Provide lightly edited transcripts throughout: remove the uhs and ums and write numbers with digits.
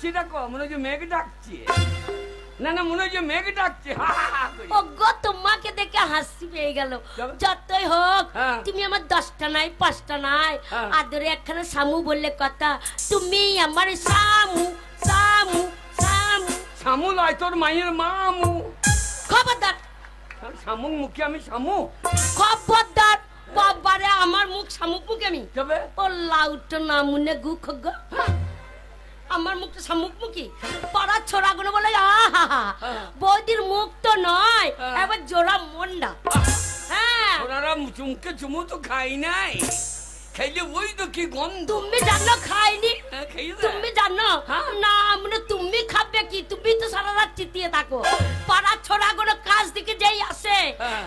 হাসিটা কম, মনে হচ্ছে মেঘ ডাকছে। না না, মনে হচ্ছে মেঘ ডাকছে। ওগো তোমাকে দেখে হাসি পেয়ে গেল। যতই হোক তুমি আমার 10টা নাই 5টা নাই, আদরে একখানা শামু বললে কথা। তুমি আমার শামু শামু শামু। শামু লয়, তোর মায়ের মামু। খবরদার, শামুক মুখে আমি শামু। খবরদার, বাবারে আমার মুখ শামুক মুখে আমি। ও লাউটো না মুনে গু খগ, আমার মুখটা শামুক মুখী। পাড়ার ছোড়াগুলো বলে আহা বৌদির মুখ তো নয়, এবার জোড়া মন্ডা। হ্যাঁ, ওনারা চুমকে চুমু তো খাই নাই, খাইলে ওই তো কি গন্ধ। তুমি জানো খাইনি? তুমি জানো না? মানে তুমি খাবে কি? তুমি তো সারা রাত চিতিয়ে থাকো। পাড়ার ছোড়াগুলো কাজ দিকে যেই আসে,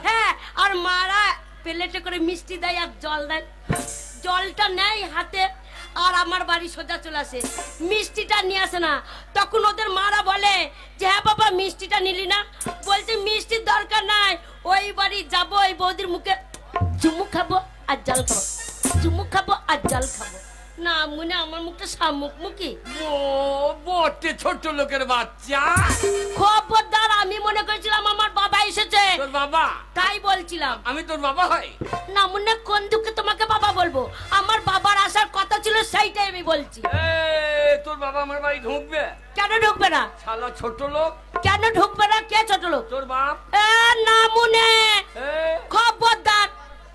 হ্যাঁ, আর মারা প্লেটে করে মিষ্টি দেয় আর জল দেয়। জলটা নেয় হাতে আর আমার বাড়ি সোজা চলে আসে, মিষ্টিটা নিয়ে আসে না। তখন ওদের মারা বলে যে হ্যাঁ বাবা মিষ্টিটা নিলি না? বলছে মিষ্টির দরকার নাই, ওই বাড়ি যাবো, ওই বৌদির মুখে চুমু খাবো আর জল খাবো, চুমু খাবো আর জল খাবো। না মনে আমার মুখটা শামুক মুখী। ও বটে ছোট লোকের বাচ্চা। খবরদার, আমি মনে করেছিলাম আমার বাবা এসেছে। তোর বাবা? তাই বলছিলাম। আমি তোর বাবা হই না মনে কোন দুঃখে তোমাকে বাবা বলবো? আমার বাবার আসার কথা ছিল, সেইটাই আমি বলছি। তোর বাবা আমার বাড়ি ঢুকবে? কেন ঢুকবে না? শালা ছোট লোক। কেন ঢুকবে না? কে ছোট লোক? তোর বাপ। না মনে, খবরদার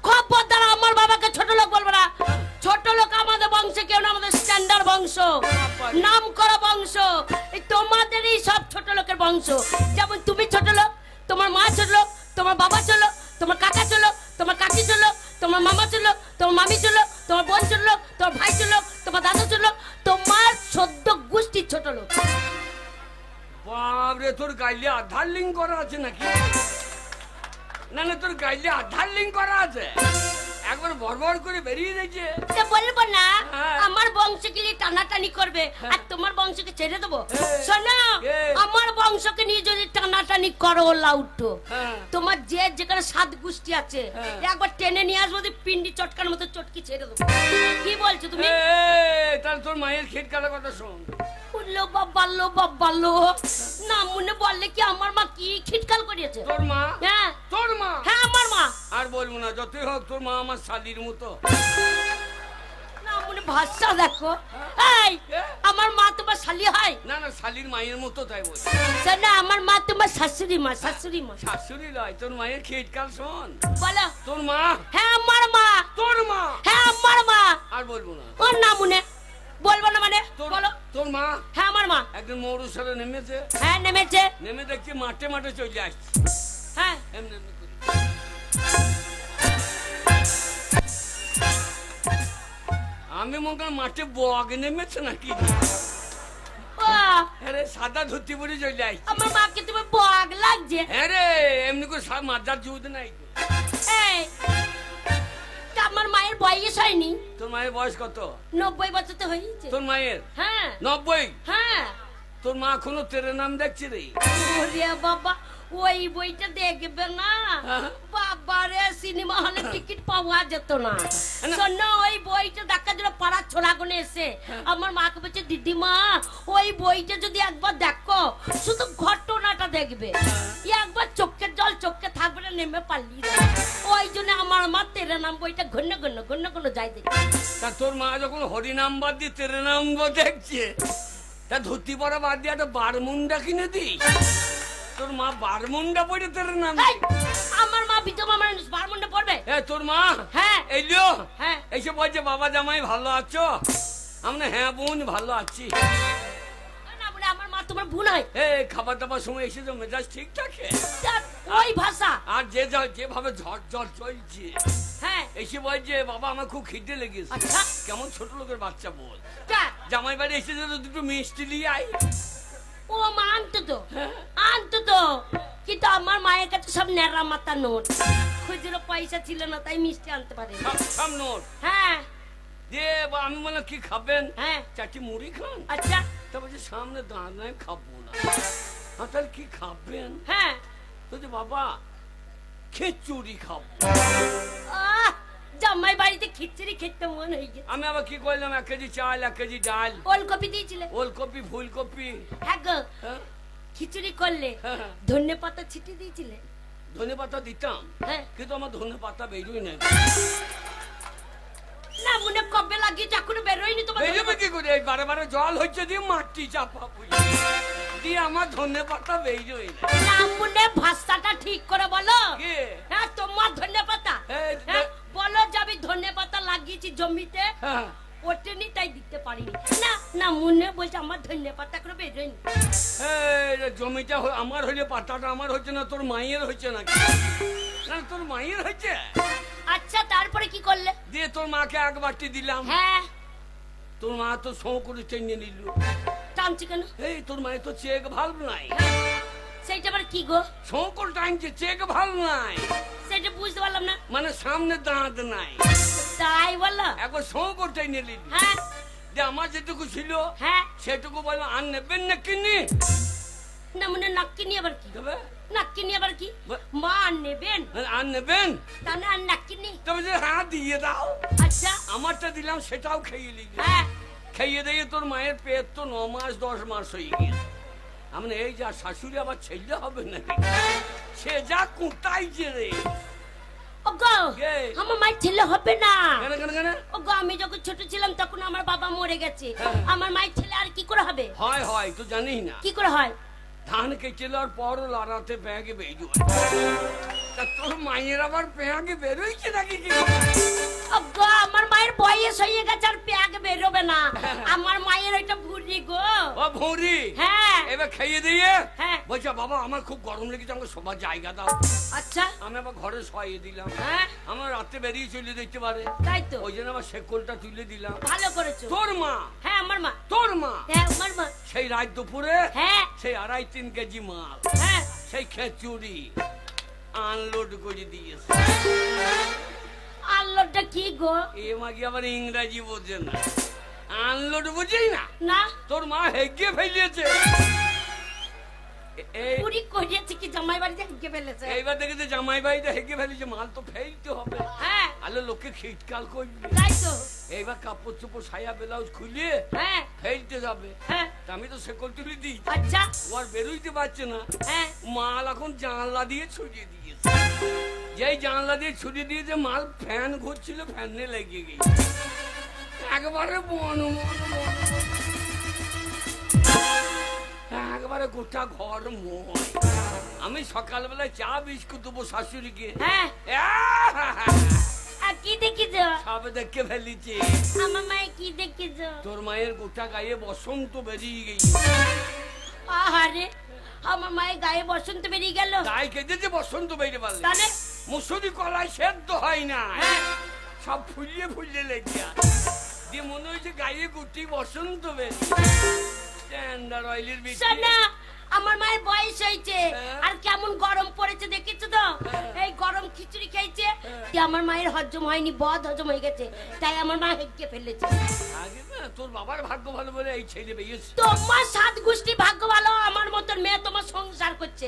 খবরদার, আমার বাবাকে ছোট লোক বলবো না। ছোট লোক আমাদের বংশে কেউ না, আমাদের স্ট্যান্ডার্ড বংশ, নাম করা বংশ। এই তোমাদেরই সব ছোট লোকের বংশ। যেমন তুমি ছোট লোক, তোমার মা ছোট লোক, তোমার বাবা ছোট লোক, তোমার কাকা ছোট লোক, তোমার কাকি ছোট লোক, তোমার মামা ছোট লোক, তোমার মামি ছোট লোক, তোমার বোন ছোট লোক, তোমার ভাই ছোট লোক, তোমার দাদা ছোট লোক, তোমার 14 গোষ্ঠীর ছোট লোক। বাবরে, তোর গাইলে আধার লিঙ্ক করা আছে নাকি? না না, তোর গাইলে আধার লিঙ্ক করা আছে, একবার বড়বড় করে বেরিয়ে যাচ্ছে। বলবো না আমার বংশকে নিয়ে টানাটানি করবে আর তোমার বংশকে ছেড়ে দেবো? শোনো, আমার বংশকে নিয়ে যদি টানাটানি করো লাউটো, তোমার যে যেখানে 7 গোষ্ঠী আছে একবার টেনে নিয়ে আসবো, পিন্ডি চটকার মতো চটকি ছেড়ে দেবো। কি বলছো তুমি? তাহলে তোর মায়ের খেট কাটার কথা শোন। লো বাবা লো বাবা লো, না মনে বললে কি আমার মা কি খিটকাল করিয়েছে? তোর মা? হ্যাঁ তোর মা? হ্যাঁ আমার মা। আর বলবো না, যতই হোক তোর মা আমার শালির মতো। না মনে ভাষা দেখো, এই আমার মা তোমার শালি হয়? না না, শালির মায়ের মতো, তাই বল। না আমার মা তোমার শাশুড়ি মা। শাশুড়ি মা? শাশুড়ি নয়, তোর মায়ের খেটকাল শোন। বলো। তোর মা? হ্যাঁ আমার মা। তোর মা? হ্যাঁ আমার মা। আর বলবো না। ওর নাম মনে বলবো না মানে? বলো। তোর মা? হ্যাঁ আমার মা। একদিন মরুসারে নেমেছে। হ্যাঁ নেমেছে। নেমে দেখছি মাঠে মাঠে চলে আসছে। হ্যাঁ এমনি এমনি করে। আমি মনে করি মাঠে বগ নেমেছে নাকি। আরে সাদা ধুতি পরে চলে আসছে। আমার মাকে তুমি বগ লাগছে? আরে এমনি করে মাথার জুদ নাই। এই আমার মায়ের বয়স হয়নি? তোর মায়ের বয়স কত? 90 বছর তো হয়েছে। তোর মায়ের? হ্যাঁ 90। হ্যাঁ। তোর মা এখনো তেরে নাম দেখছে রে। ওরে বাবা, ওই বইটা দেখবে না বাবারে, সিনেমা হলে টিকিট পাওয়া যেত না। শোনো, ওই বইটা দেখার জন্য পাড়ার ছোড়াগুলো এসে আমার মাকে বলছে দিদিমা ওই বইটা যদি একবার দেখো, শুধু ঘটনাটা দেখবে, একবার চোখের জল চোখে থাকবে না, নেমে পালিয়ে যাবে। ওই জন্য আমার মা তেরে নাম বইটা ঘন্য ঘন্য ঘন্য ঘন্য যাই দেখে। তা তোর মা যখন হরি নাম বাদ দিয়ে তেরে নাম দেখছে, তা ধুতি পরা বাদ দিয়ে একটা বারমুন্ডা কিনে দিই। তোর মা বারমুন্ডা পড়ে তেরে নাম। আমার মা বিধবা মানুষ, বারমুন্ডা পড়বে? তোর মা? হ্যাঁ এইলো। হ্যাঁ এইসব বলছে বাবা জামাই ভালো আছো? আমরা হ্যাঁ বোন ভালো আছি। আমার মা তোমার বোন হয়? খাবার দাবার সময় এসেছো, মেজাজ ঠিক থাকে? ওই ভাষা। আর যেভাবে ঝড় ঝড় চলছে, হ্যাঁ এসে বলছে বাবা আমার খুব খিদে লেগেছে। আচ্ছা কেমন ছোট লোকের বাচ্চা বল, জামাই বাড়ি এসেছে তো দুটো মিষ্টি নিয়ে আয়। ও মা আনতো তো, আনতো তো, কিন্তু আমার মায়ের কাছে সব নেড়া মাথা নোট, খুচরো পয়সা ছিল না, তাই মিষ্টি আনতে পারে সব নোট। হ্যাঁ যে আমি বললাম কি খাবেন? হ্যাঁ চারটি মুড়ি খান। আচ্ছা তা বলছে সামনে দাঁড়ায় খাবো না। তাহলে কি খাবেন? হ্যাঁ তো যে বাবা খিচুড়ি খাবো। জামাই বাড়িতে খিচুড়ি খেতে মন হয়ে গেছে। আমি আবার কি করলাম, 1 কেজি চাল 1 কেজি ডাল ওলকপি দিয়েছিলে? ওলকপি ফুলকপি। হ্যাঁ গো, হ্যাঁ খিচুড়ি করলে হ্যাঁ। ধনে পাতা ছিটিয়ে দিয়েছিলে? ধনে পাতা দিতাম, হ্যাঁ। কিন্তু আমার ধনে পাতা বেরোই না। না মনে কবে লাগিয়েছে এখনো বেরোয়নি তোমার? বেরোবে কি করে? এই বারে বারে জল হচ্ছে দিয়ে মাটি চাপা পুজো দিয়ে আমার ধনে পাতা বেরোই না। না মনে ভাষাটা ঠিক করে বলো। কে? হ্যাঁ তোমার ধনে পাতা। এই, হ্যাঁ, বলো যে আমি ধনে পাতা লাগিয়েছি জমিতে, হ্যাঁ। ওঠেনি তাই দিতে পারিনি। না না মনে বলছে আমার ধনে পাতা এখনো বেরোয়নি। এই যে জমিটা আমার হইলে পাতাটা আমার হচ্ছে না, তোর মায়ের হচ্ছে নাকি? না তোর মায়ের হচ্ছে। আচ্ছা তারপরে কি করলে? দিয়ে তোর মাকে 1 বাটি দিলাম। হ্যাঁ। তোর মা তো সৌ করে টেনে নিল। টানছি কেন? এই তোর মায়ের তো চেক ভাল্ব নাই। সেইটা আবার কি গো? সৌ করে টানছে, চেক ভাল্ব নাই। সেটা বুঝতে পারলাম না। মানে সামনে দাঁত নাই। তাই বলো? একবার সৌ করে টেনে নিল। হ্যাঁ যে আমার যেটুকু ছিল হ্যাঁ। সেটুকু বললাম, আর নেবেন না কিনি না মনে নাক্কি নিয়ে আবার কি? তবে নাক্কি নিয়ে আবার কি? মা আর নেবেন? আর নেবেন তাহলে আর নাক্কি নেই। তবে যে হ্যাঁ দিয়ে দাও। আচ্ছা আমারটা দিলাম, সেটাও খেয়ে নিলি। হ্যাঁ। খেয়ে দিয়ে তোর মায়ের পেট তো 9 মাস 10 মাস হয়ে গেছে। আমি এই যা শাশুড়ি আবার ছেলে হবে না, সে যা কুটাইছে রে। ওগো কে? আমার মায়ের ছেলে হবে না। কেন কেন কেন? ওগো আমি যখন ছোট ছিলাম তখন আমার বাবা মরে গেছে। হ্যাঁ। আমার মায়ের ছেলে আর কি করে হবে? হয় হয় তো জানিস না, কি করে হয়? ধান কেটে দেওয়ার পর লড়াতে ব্যাগে বেরিয়ে তা তোর মায়ের আবার পেঁয়াগে বেরোইছে নাকি? কি ওগো আমার মায়ের বয়স হয়ে গেছে আর প্যাগ বেরোবে না। আমার মায়ের ওইটা ভুরি গো। ও ভৌরি, হ্যাঁ এবার খাইয়ে দিয়ে হ্যাঁ। বলছে বাবা আমার খুব গরম লেগেছে, আমাকে সবার জায়গা দাও। আচ্ছা আমি আবার ঘরে শোয়াইয়ে দিলাম। হ্যাঁ আমার রাতে বেরিয়ে চলে দেখতে পারে, তাই তো ওই জন্য আবার শেকলটা তুলে দিলাম। ভালো করেছো। তোর মা, হ্যাঁ আমার মা। তোর মা হ্যাঁ আমার মা। সেই রাত দুপুরে হ্যাঁ সেই 2.5-3 কেজি মাল হ্যাঁ। সেই খেচুড়ি আনলোড করে দিয়েছে। আল্লাহটা কি গো? এ মাগি আবার ইংরাজি বোঝে না, আনলোড বুঝেই না। না তোর মা হেগে ফেলিয়েছে। পুরি করিয়েছে কি জামাই বাড়িতে হেগে ফেলেছে? এইবার দেখেছে জামাই বাড়িতে হেগে ফেলেছে, মাল তো ফেলতে হবে। হ্যাঁ আলো লোকে শীতকাল করবে। তাই তো। এইবার কাপড় চোপড় সায়া ব্লাউজ খুলে হ্যাঁ ফেলতে যাবে। হ্যাঁ। তা আমি তো শেকল তুলে দিই, আচ্ছা ও আর বেরোইতে পারছে না। হ্যাঁ। মাল এখন জানলা দিয়ে ছড়িয়ে দিয়েছে। যেই জানলা দিয়ে ছড়িয়ে দিয়েছে, মাল ফ্যান ঘুরছিল, ফ্যানে লেগে গেছে একবারে বন একবারে গোটা ঘর মই। আমি সকালবেলায় চা বিস্কুট দেবো শাশুড়িকে, হ্যাঁ। আর কি দেখিছ? সব দেখে ফেলিছে। আমার মায়ে কি দেখিছ? তোর মায়ের গোটা গায়ে বসন্ত বেরিয়ে গেছে। আহারে আমার মায়ের গায়ে বসন্ত বেরিয়ে গেল। গায়ে কেঁদেছে, বসন্ত বেরিয়ে পারলে। তাহলে মুসুরি কলাই সেদ্ধ হয় না, হ্যাঁ। সব ফুলিয়ে ফুলিয়ে লেগে দিয়ে মনে হয়েছে গায়ে গুটি বসন্ত বেরিয়ে। স্ট্যান্ডার্ড অয়েলের বেশি। শোনা আমার মায়ের বয়স হয়েছে আর কেমন গরম পড়েছে দেখেছো তো? এই গরম খিচুড়ি খেয়েছে, আমার মায়ের হজম হয়নি, বদ হজম হয়ে গেছে, তাই আমার মা হেগে ফেলেছে। আগে না তোর বাবার ভাগ্য ভালো বলে এই ছেলে পেয়েছে। তোমার 7 গোষ্ঠী ভাগ্য ভালো, আমার মতন মেয়ে তোমার সংসার করছে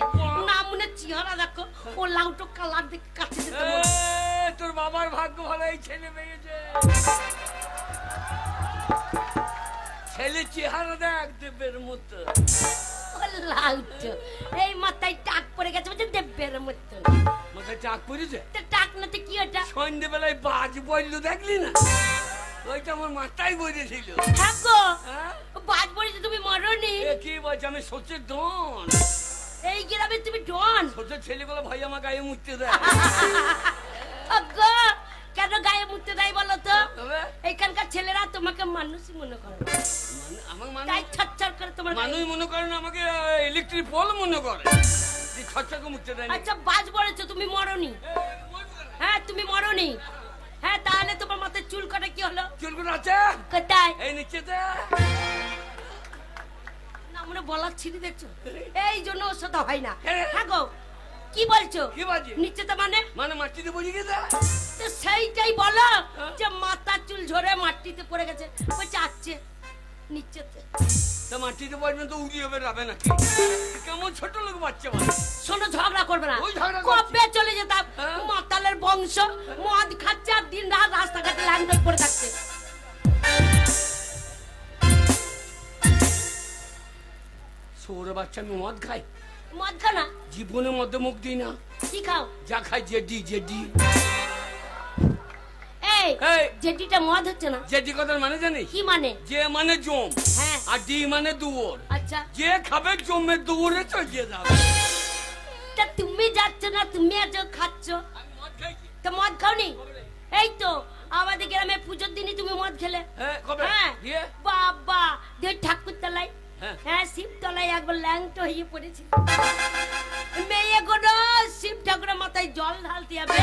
না। মনে চেহারা দেখো, ও লাউটো কালার দেখে কাছে যেতে মনে। তোর বাবার ভাগ্য ভালো এই ছেলে পেয়েছে। ছেলে চেহারা দেখ দেবের মতো। এই মাথায় টাক পড়ে গেছে বলছে দেবের মতো। মাথায় চাক পড়েছে? টাক নাতে কি ওটা? সন্ধ্যেবেলায় বাজ বললো দেখলি না? ওইটা আমার মাথায় বসেছিল। থাকো বাজ পড়েছে, তুমি মরনি। কি বলছে? আমি সোচের ডন। এই গ্রামে তুমি ডন? সোচের ছেলেগুলো ভাই আমার গায়ে মুছতে দেয়। কেন গায়ে মুছতে দেয় বলো তো? এখানকার ছেলেরা তোমাকে মানুষই মনে করে, তাই ছটছট করে তোমার মানুষ মনে করে না, আমাকে ইলেকট্রিক পোল মনে করে। ছটছট মুছতে দেয়। আচ্ছা বাজ পড়েছো, তুমি মরনি? হ্যাঁ তুমি মরনি। হ্যাঁ তাহলে তোমার মাথায় চুল কাটা কি হলো? চুল কাটা আছে কোথায়? এই নিচেতে। না মনে বলার ছিড়ি দেখছো, এই জন্য ওর সাথে হয় না। হ্যাঁ গো কি বলছো? কি বলছি? নিচেতে মানে? মানে মাটিতে পড়ে গেছে। তো সেইটাই বলো যে মাথার চুল ঝরে মাটিতে পড়ে গেছে। বলছে আচ্ছে নিচেতে। তা মাটিতে পড়বে তো উড়িয়ে বেরাবে নাকি? কেমন ছোট লোক বাচ্চা মানে। শোনো, ঝগড়া করবে না। ওই ঝগড়া কবে চলে যেতাম। মাতালের বংশ, মদ খাচ্ছে আর দিন রাত রাস্তাঘাটে ল্যান্ড করে থাকছে। সৌরে বাচ্চা আমি মদ খাই? মদ খা না? জীবনের মধ্যে মুখ দিই না। কি খাও? যা খাই জেডি জেডি। এই এই জেডিটা মদ হচ্ছে না? জেডি কথার মানে জানিস? কি মানে? যে মানে জম, হ্যাঁ। আর ডি মানে দুয়োর। আচ্ছা, যে খাবে জমে দুয়োরে চলে যাবে। তা তুমি যাচ্ছ না, তুমি আজ খাচ্ছ। আমি মদ খাইছি। তা মদ খাওনি? এই তো আমাদের গ্রামে পুজোর দিনই তুমি মদ খেলে। হ্যাঁ, কবে? হ্যাঁ। দিয়ে? বাবা, দিয়ে ঠাকুর তলায়, হ্যাঁ। হ্যাঁ শিব তলায় একবার ল্যাংটো হয়ে পড়েছিল। মেয়ে গুলো শিব ঠাকুরের মাথায় জল ঢালতে যাবে,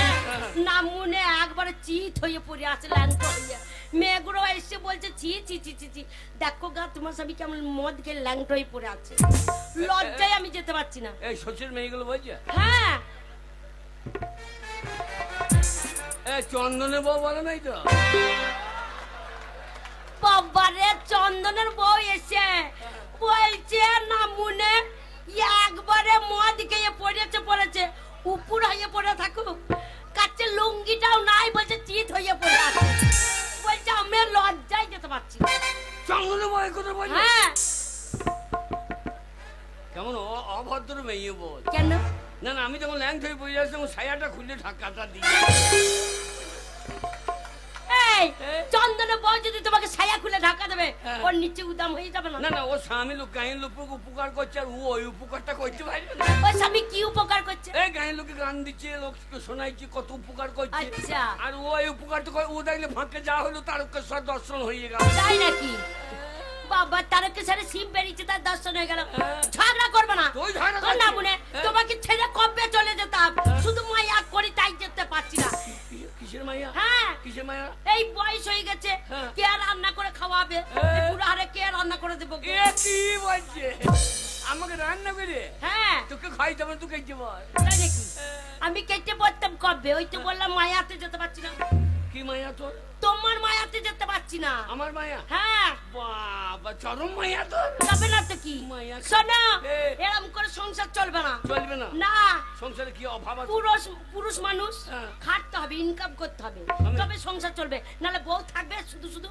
না মনে একবারে চিত হয়ে পড়ে আছে ল্যাংটো হয়ে। মেয়েগুলো এসে বলছে ছি ছি ছি ছি ছি, দেখো গা তোমার স্বামী কেমন মদ খেয়ে ল্যাংটো হয়ে পড়ে আছে। লজ্জায় আমি যেতে পারছি না। এই শশীর মেয়েগুলো বলছে? হ্যাঁ। চন্দনের বউ বলে নাই তো? বাবারে, চন্দনের বউ এসে বলছে না মনে একবারে মদ খেয়ে পড়েছে উপর হয়ে পড়ে থাকুক, কাছে লুঙ্গিটাও নাই, বলছে চিত হয়ে পড়ে আছে। বলছে আমি লজ্জায় যেতে পারছি না। চন্দনের বউ কথা বলছে? হ্যাঁ। কেমন অভদ্র মেয়ে বল। কেন? না না, আমি যখন ল্যাংট হয়ে পড়ে যাচ্ছি তখন ছায়াটা খুলে ঢাকাটা দিই। এই চন্দনের বউ যদি তোমাকে ছায়া খুলে ঢাকা দেবে, ওর নিচে উদাম হয়ে যাবে না? না না, ও স্বামী লোক গাঁয়ের লোক উপকার করছে, আর ও ওই উপকারটা করতে পারবে না। ওই স্বামী কি উপকার করছে? এই গাঁয়ের লোকে গান দিচ্ছে, লোককে শোনাইছে, কত উপকার করছে। আচ্ছা। আর ও এই উপকারটা করে, ও দেখলে ফাঁকে যা হলো তার সব দর্শন হয়ে গেল। তাই নাকি? বাবা, তারকেশ্বরে শিব বেরিয়েছে, তার দর্শন হয়ে গেল। ঝগড়া করবে না। তুই ঝগড়া করছিস? না মনে তোমাকে ছেড়ে কবে চলে যেতাম, শুধু মায়া করি তাই যেতে পারছি না। কিসের মাইয়া? হ্যাঁ, কিসের মাইয়া? এই বয়স হয়ে গেছে, কে রান্না করে খাওয়াবে? পুরো হারে কে রান্না করে দেবো? এ কি বলছে? আমাকে রান্না করে? হ্যাঁ। তোকে খাইতে হবে, তুই খেতে বল। তাই নাকি? আমি কেটে পড়তাম কবে, ওই তো বললাম মায়াতে যেতে পারছি না। কি মাইয়া তোর? তোমার মায়াতে যেতে পারছি না। আমার মাইয়া? হ্যাঁ। বাবা, চরম মাইয়া তোর। যাবে না তো কি? মায়া। শোনো, এ। এরকম করে সংসার চলবে না। চলবে না? না। সংসারে কি অভাব আছে? পুরুষ মানুষ হ্যাঁ। খাটতে হবে, ইনকাম করতে হবে, তবে সংসার চলবে, নাহলে বউ থাকবে শুধু শুধু।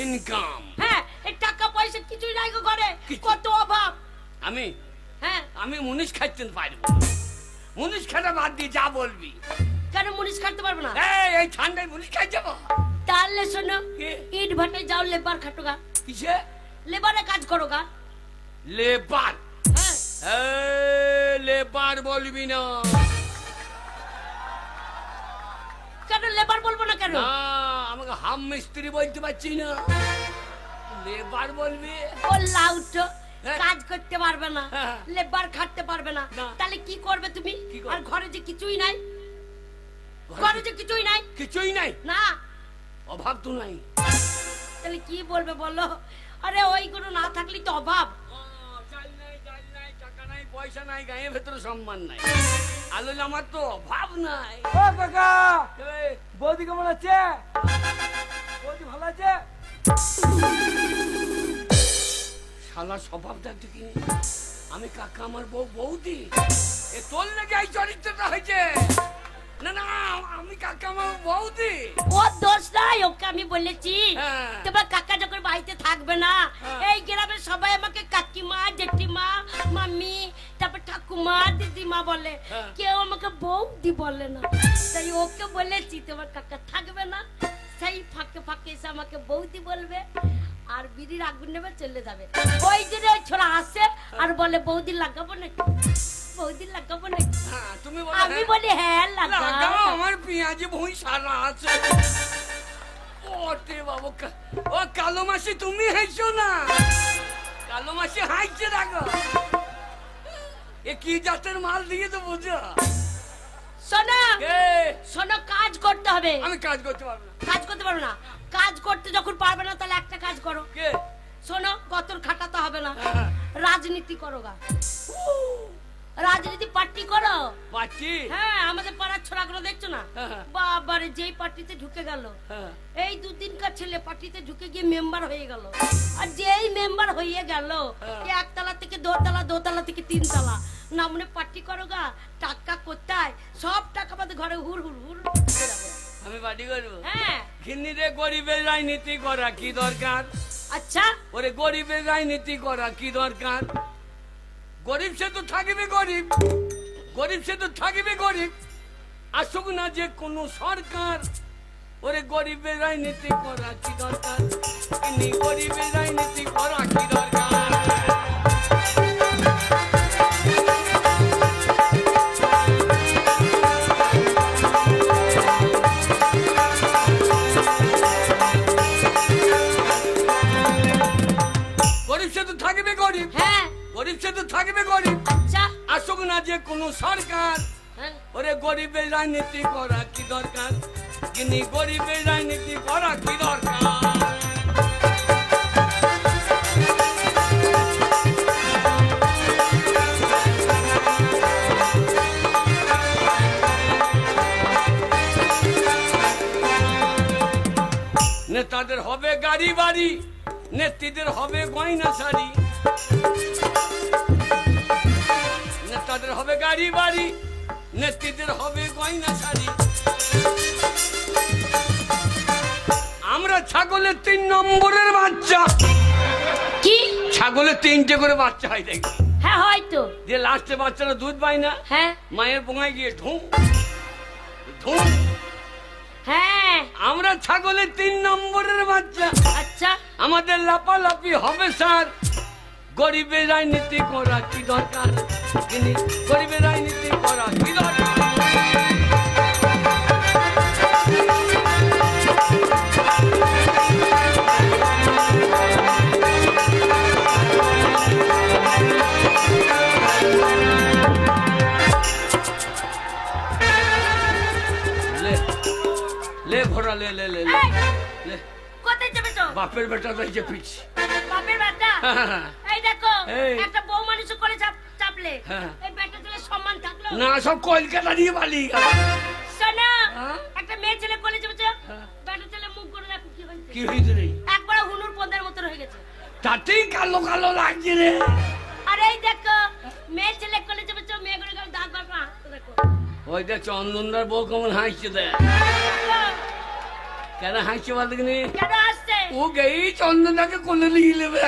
ইনকাম? হ্যাঁ, এই টাকা পয়সা কিছুই নাই গো ঘরে, কত অভাব। আমি হ্যাঁ। আমি মুনিশ খাইতে পারবো। মুনিশ খাটা বাদ দিয়ে যা বলবি। কেন মুনিশ খাটতে পারবো না? এই ঠান্ডায় মুনিশ খাই যাবো? তাহলে শোনো, কি? ইট ভাটায় যাও, লেবার খাটো গা। কিসে? লেবারে কাজ করো গা। লেবার? হ্যাঁ। লেবার বলবি না। কেন লেবার বলবো না কেন? না, আমাকে হাম মিস্ত্রি বলতে পারছি না, লেবার বলবি। ও লাউটো, হ্যাঁ। কাজ করতে পারবে না, হ্যাঁ। লেবার খাটতে পারবে না, না। তাহলে কি করবে তুমি? কি করবে? আর ঘরে যে কিছুই নাই, ঘরে যে কিছুই নাই। কিছুই নাই? না। অভাব তো নাই। তাহলে কি বলবে বলো? আরে ওইগুলো না থাকলেই তো অভাব। চাল নাই, ডাল নাই, টাকা নাই, পয়সা নাই, গায়ের ভেতরে সম্মান নাই। আলো আমার তো অভাব নাই। ও কাকা, এই, বৌদি কেমন আছে? বৌদি ভালো আছে? শালা স্বভাব দেখতে কি? আমি কাকা, আমার বউ বৌদি। এ তোর নাকি এই চরিত্রটা হয়েছে? না না, আমি কাকা, আমার বৌদি। ও দোষ নাই, ওকে আমি বলেছি হ্যাঁ। তোমার কাকা যখন বাড়িতে থাকবে না, হ্যাঁ। এই গ্রামের সবাই আমাকে কাকিমা, জেঠিমা, মাম্মি, তারপর ঠাকুমা, দিদিমা বলে, হ্যাঁ। কেউ আমাকে বৌদি বলে না। তাই ওকে বলেছি তোমার কাকা থাকবে না, সেই ফাঁকে ফাঁকে এসে আমাকে বৌদি বলবে, আর বিড়ির আগুন নেবে চলে যাবে। ওই জন্য ওই ছোড়া আসে আর বলে বৌদি লাগাবো নাকি, বৌদি লাগাবো নাকি? হ্যাঁ, তুমি বলো আমি হ্যাঁ। বলি হ্যাঁ লাগাও। লাগাও, আমার পেঁয়াজি ভুঁই সারা আছে। ওতে বাবু, ও কালো মাসি, তুমি হাইছো না? কালো মাসি হাইছে, দেখো এ কি জাতের মাল দিয়ে তো বুঝো। শোনো, এ, শোনো, কাজ করতে হবে। আমি কাজ করতে পারবো না। কাজ করতে পারবে না? কাজ করতে যখন পারবে না, তাহলে একটা কাজ করো। কে? শোনো, গতর খাটাতে হবে না, হ্যাঁ। রাজনীতি করো গা। রাজনীতি পার্টি করো পাচ্ছি হ্যাঁ আমাদের পাড়ার ছোড়াগুলো দেখছো না বাবারে যেই পার্টিতে ঢুকে গেল এই দুদিনকার ছেলে পার্টিতে ঢুকে গিয়ে মেম্বার হয়ে গেল আর যেই মেম্বার হয়ে গেল একতলা থেকে দোতলা দোতলা থেকে তিনতলা না মনে পার্টি করো গা টাকা কোথায় সব টাকা আমাদের ঘরে হুর হুর হুর আমি পার্টি করবো হ্যাঁ ঘিন্নি রে গরিবের রাজনীতি করা কি দরকার আচ্ছা ওরে গরিবের রাজনীতি করা কি দরকার গরিব সে তো থাকবে গরিব গরিব সে তো থাকবে গরিব আসুক না যে কোনো সরকার ওরে গরিবের রাজনীতি করা কি দরকার গরিবের রাজনীতি করা কি দরকার গরিব সে তো থাকবে গরিব হ্যাঁ গরিব সে তো থাকবে গরিব আচ্ছা আসুক না যে কোনো সরকার হ্যাঁ ওরে গরিবের রাজনীতি করা কি দরকার কিন্তু গরিবের রাজনীতি করা কি দরকার নেতাদের হবে গাড়ি বাড়ি নেত্রীদের হবে গয়না শাড়ি নেতাদের হবে গাড়ি বাড়ি নেত্রীদের হবে গয়না শাড়ি আমরা ছাগলের 3 নম্বরের বাচ্চা কি ছাগলের 3টে করে বাচ্চা হয় দেখি হ্যাঁ হয়তো যে লাস্টে বাচ্চারা দুধ পায় না হ্যাঁ মায়ের পোঙায় গিয়ে ঢুম ঢুম হ্যাঁ আমরা ছাগলের 3 নম্বরের বাচ্চা আচ্ছা আমাদের লাপালাপি হবে স্যার গরিবের রাজনীতি করা কি দরকার কিন্তু গরিবের রাজনীতি করা কি দরকার লে ভরা লে লে লে এই, লে কোথায় যাবে তো বাপের বেটা তাই যে পিছি বাপের বাচ্চা এই দেখো এই। একটা বউ মানুষ করে চাপলে হ্যাঁ। এই বেটা ছেলে সম্মান থাকলো না সব কলকাতা নিয়ে পালিয়ে গেল শোনো হ্যাঁ? একটা মেয়ে ছেলে কোলে চেপেছে হ্যাঁ। বেটা ছেলে মুখ করে দেখো কি হয়েছে কি হয়েছে রে একবার হুনুর পদ্মার মতো হয়ে গেছে তাতেই কালো কালো লাগছে রে আর এই দেখো মেয়ে ছেলে কোলে চেপেছে মেয়ে করে গেল দাঁত বার পা দেখো ওই দেখ চন্দনদার বউ কেমন হাসছে দেখ কেন হাসছে বলতে কিনি কেন আসছে ও গেই চন্দনদাকে কোলে নিয়ে নেবে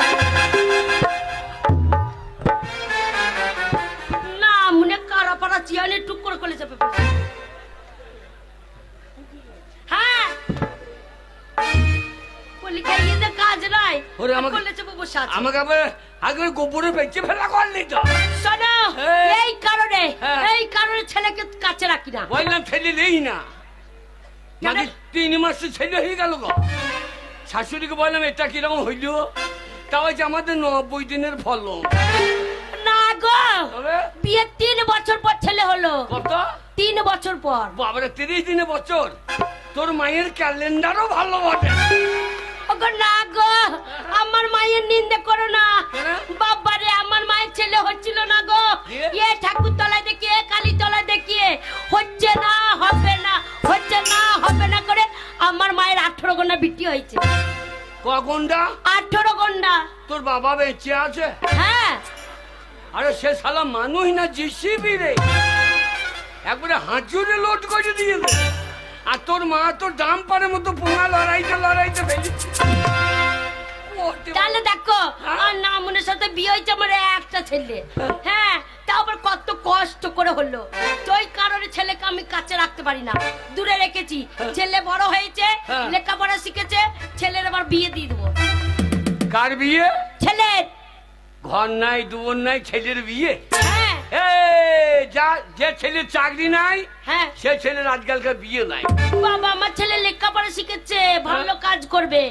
না মনে কারা পাড়া চিয়ানে টুক করে কোলে চেপে পড়েছে। হ্যাঁ কোলে গিয়ে যে কাজ নাই ওরে আমাকে- কোলে চেপে বসে আছে আমাকে আবার আগে গোবরে বেঁচে ফেলা করলি তো শোনো হ্যাঁ। এই কারণে ছেলেকে কাছে রাখি না বললাম ছেলে নেই না কেন? নাকি 3 মাস ছেলে হয়ে গেল গো শাশুড়িকে বললাম এটা কিরকম হইল তাও যে আমাদের 90 দিনের ফলন না গো তবে বিয়ে 3 বছর পর ছেলে হলো কত 3 বছর পর বাবারে 30 দিনে বছর তোর মায়ের ক্যালেন্ডারও ভালো বটে ওগো না গো আমার মায়ের নিন্দে করো না কেন? বাবারে আমার মায়ের ছেলে হচ্ছিল না গো দিয়ে? এ ঠাকুর তলায় দেখিয়ে কালী তলায় দেখিয়ে হচ্ছে না হবে না হচ্ছে না হবে না করে আমার মায়ের 18 গন্ডা বিটি হয়েছে কগন্ডা 18 গন্ডা তোর বাবা বেঁচে আছে হ্যাঁ আরে সে শালা মানুষ না জিসিবি রে একবারে হাঁচুরে লোড করে দিয়ে দে আর তোর মা তোর দাম পারে মতো পোঙা লড়াইতে ফেলেছে তাহলে দেখো আর নামুনের সাথে বিয়ে হয়েছে আমার একটা ছেলে হ্যাঁ তাও আবার কত কষ্ট করে হলো তো ওই কারণে ছেলেকে আমি কাছে রাখতে পারি না দূরে রেখেছি ছেলে বড় হয়েছে লেখাপড়া শিখেছে ছেলের আবার বিয়ে দিয়ে দেবো কার বিয়ে ছেলের ঘর নাই দুয়ার নাই ছেলের বিয়ে হ্যাঁ যা যে ছেলের চাকরি নাই হ্যাঁ সে ছেলের আজকালকার বিয়ে নাই বাবা আমার ছেলে লেখাপড়া শিখেছে ভালো কাজ করবে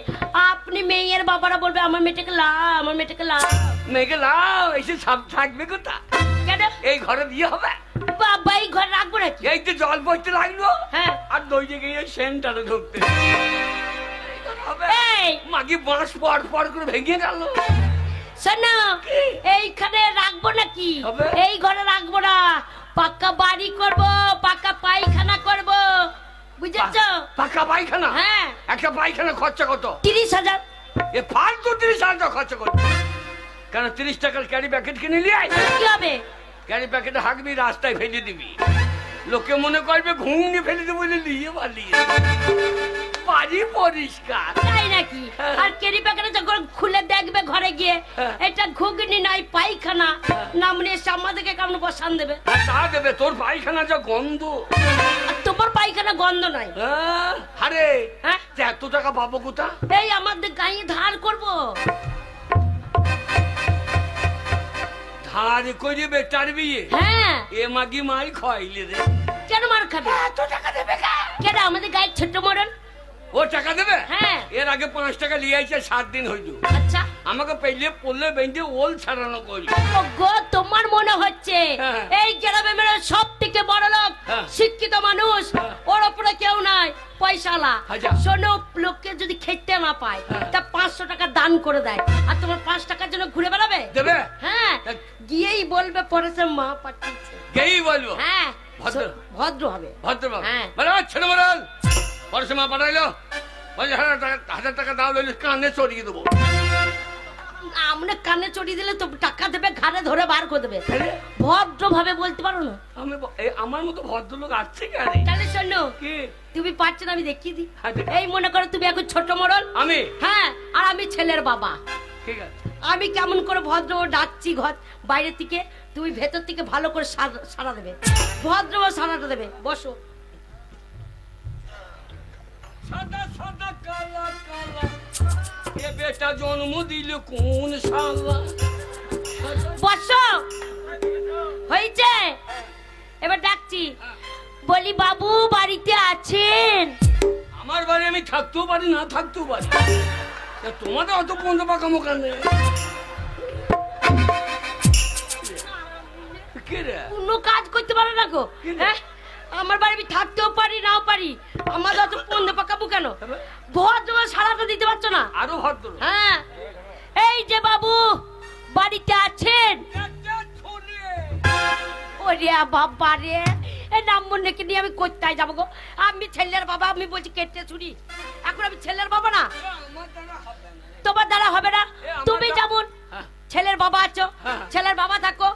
আপনি মেয়ের বাবারা বলবে আমার মেয়েটাকে লাও আমার মেয়েটাকে লাও মেয়েকে লাও এসে সব থাকবে কোথা কেন এই ঘরে বিয়ে হবে বাবা এই ঘর রাখবো নাকি এই তো জল পড়তে লাগলো হ্যাঁ আর দইতে গিয়ে সেন্টারে ঢুকতে হবে এই মাকে বাঁশ পর পর করে ভেঙে গেল শোনো এইখানে রাখবো নাকি? হবে? এই ঘরে রাখবো না, পাক্কা বাড়ি করব, পাক্কা পায়খানা করব, বুঝেছো? পাকা পায়খানা? হ্যাঁ। একটা পায়খানা খরচা কত? 30,000। এ ফালতু 30,000 খরচা করবে কেন? 30 টাকার ক্যারি প্যাকেট কিনে নিয়ে আয়। কি হবে? ক্যারি প্যাকেটে হাঁকবি, রাস্তায় ফেলে দিবি, লোকে মনে করবে ঘুমনি ফেলে দেবো বলে নিয়ে পালিয়ে বাড়ি পরিষ্কার। তাই নাকি? আর ক্যারি প্যাকেটে যখন খুলে দেখবে ঘরে গিয়ে এটা ঘুগনি নাই পায়খানা, নামনে আমাদেরকে কেমন বসান দেবে? তা দেবে, তোর পায়খানা যা গন্ধ। আর তোমার পায়খানা গন্ধ নাই। আরে হ্যাঁ? এত টাকা পাবো কোথা? এই আমাদের গায়ে ধার করব। ধার করে বেটার বিয়ে? হ্যাঁ। এ মাগি মাই খাইলে রে। কেন মার খাবে? এত টাকা দেবে কেন? আমাদের গায়ের ছোট মরণ। ও টাকা দেবে? হ্যাঁ। এর আগে 5 টাকা নিয়ে আইছে, 7 দিন হইল। আচ্ছা। আমাকে পেলে পড়লে বেঁধে ওল ছাড়ানো করল। গো তোমার মনে হচ্ছে হ্যাঁ। এই গ্রামে মেরে সব থেকে বড় লোক হ্যাঁ। শিক্ষিত মানুষ, ওর উপরে কেউ নাই, পয়সালা। আচ্ছা। শোনো, লোককে যদি খেতে না পায় হ্যাঁ। তা 500 টাকা দান করে দেয়, আর তোমার 5 টাকার জন্য ঘুরে বেড়াবে? দেবে? হ্যাঁ। গিয়েই বলবে পরেছে মা পাঠিয়েছে। গেই বলবো? হ্যাঁ। ভদ্র। ভদ্র হবে। ভদ্রবাবু হ্যাঁ। বলে ছেলে মরাল পরেছে মা পাঠাইলো, বলছে 1,000 টাকা দাও, লইলে কানে চড়িয়ে দেবো। আমরা কানে চড়িয়ে দিলে তো টাকা দেবে, ঘাড়ে ধরে বার করে দেবে। আরে, ভদ্র ভাবে বলতে পারো না? আমার মতো ভদ্রলোক আছে কেন? তাহলে শোনো, কি? তুমি পারছো না, আমি দেখিয়ে দিই। হ্যাঁ, দেখাও। এই মনে করো তুমি এখন ছোট মরল। আমি? হ্যাঁ। আর আমি ছেলের বাবা। ঠিক আছে। আমি কেমন করে ভদ্র ডাকছি ঘর বাইরে থেকে, তুমি ভেতর থেকে ভালো করে সারা দেবে, ভদ্র সারাটা দেবে। বসো। সাদা সাদা কালা কালা এ বেটা জন্ম দিল কোন শালা? বসো। হয়েছে? এবার ডাকছি, বলি বাবু বাড়িতে আছেন? আমার বাড়ি আমি থাকতেও পারি, না থাকতেও পারি। তা তোমাদের অত পর্যন্ত পাকা মোকা নেই। কে রে? কোনো কাজ করতে পারো না গো? কি রে? হ্যাঁ? আমার বাড়ি আমি থাকতেও পারি, নাও পারি, আমার অত পন্দে পাকাবো কেন? ভদ্র সারাটা দিতে পারছো না? আরো ভদ্র। হ্যাঁ। এই যে বাবু বাড়িতে আছেন? ওরে বাবা রে, এই নাম মনে কি নিয়ে আমি কোথায় যাবো গো? আমি ছেলের বাবা, আমি বলছি কেটে ছুরি। এখন আমি ছেলের বাবা না? তোমার দ্বারা হবে না। তুমি যেমন ছেলের বাবা আছো, ছেলের বাবা থাকো।